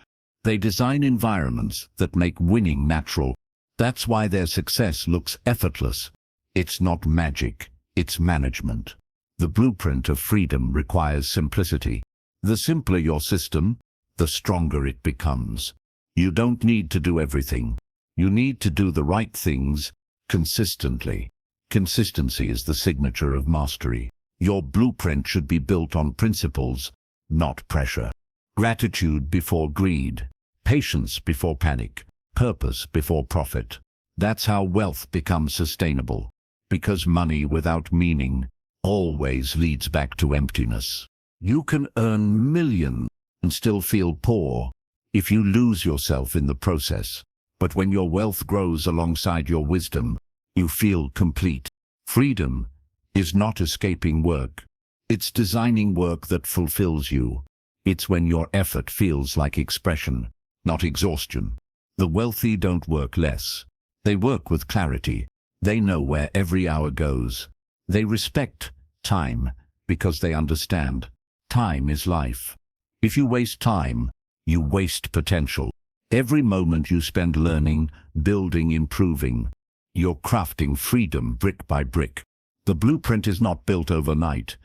[SPEAKER 1] They design environments that make winning natural. That's why their success looks effortless. It's not magic, it's management. The blueprint of freedom requires simplicity. The simpler your system, the stronger it becomes. You don't need to do everything. You need to do the right things consistently. Consistency is the signature of mastery. Your blueprint should be built on principles, not pressure. Gratitude before greed, patience before panic, purpose before profit. That's how wealth becomes sustainable. Because money without meaning always leads back to emptiness. You can earn millions and still feel poor if you lose yourself in the process. But when your wealth grows alongside your wisdom, you feel complete. Freedom is not escaping work. It's designing work that fulfills you. It's when your effort feels like expression, not exhaustion. The wealthy don't work less. They work with clarity. They know where every hour goes. They respect time because they understand time is life. If you waste time, you waste potential. Every moment you spend learning, building, improving, You're crafting freedom brick by brick. The blueprint is not built overnight.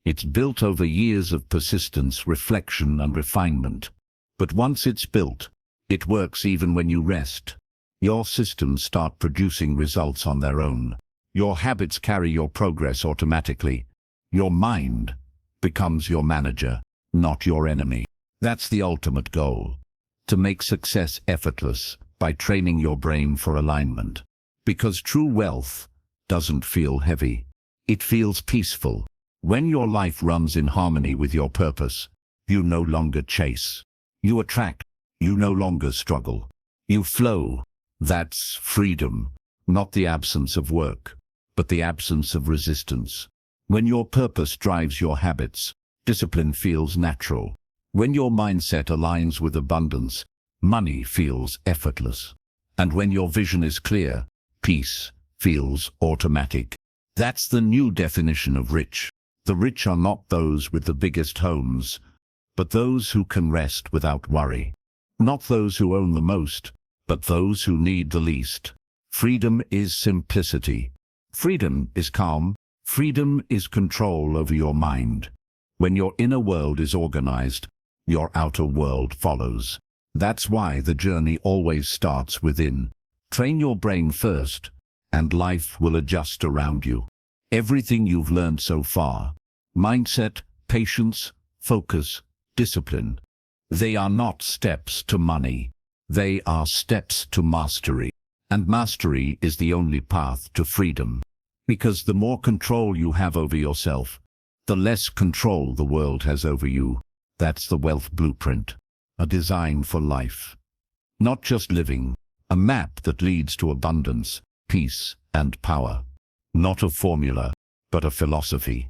[SPEAKER 1] It's built over years of persistence, reflection, and refinement. But once it's built, it works even when you rest. Your systems start producing results on their own. Your habits carry your progress automatically. Your mind becomes your manager, not your enemy. That's the ultimate goal. To make success effortless by training your brain for alignment. Because true wealth doesn't feel heavy. It feels peaceful. When your life runs in harmony with your purpose, you no longer chase. You attract. You no longer struggle. You flow. That's freedom, not the absence of work, but the absence of resistance. When your purpose drives your habits, discipline feels natural. When your mindset aligns with abundance, money feels effortless. And when your vision is clear, peace feels automatic. That's the new definition of rich. The rich are not those with the biggest homes, but those who can rest without worry. Not those who own the most, but those who need the least. Freedom is simplicity. Freedom is calm. Freedom is control over your mind. When your inner world is organized, your outer world follows. That's why the journey always starts within. Train your brain first, and life will adjust around you. Everything you've learned so far, mindset, patience, focus, discipline, they are not steps to money. They are steps to mastery. And mastery is the only path to freedom. Because the more control you have over yourself, the less control the world has over you. That's the wealth blueprint. A design for life. Not just living, a map that leads to abundance, peace, and power. Not a formula, but a philosophy.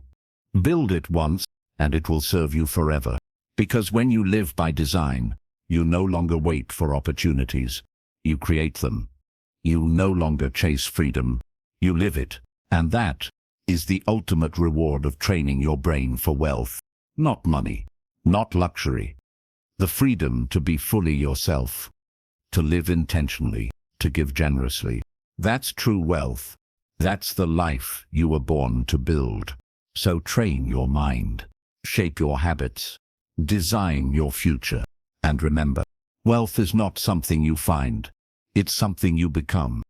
[SPEAKER 1] Build it once, and it will serve you forever. Because when you live by design, you no longer wait for opportunities. You create them. You no longer chase freedom. You live it. And that is the ultimate reward of training your brain for wealth. Not money, not luxury. The freedom to be fully yourself. To live intentionally, to give generously. That's true wealth. That's the life you were born to build. So train your mind. Shape your habits. Design your future. And remember, wealth is not something you find. It's something you become.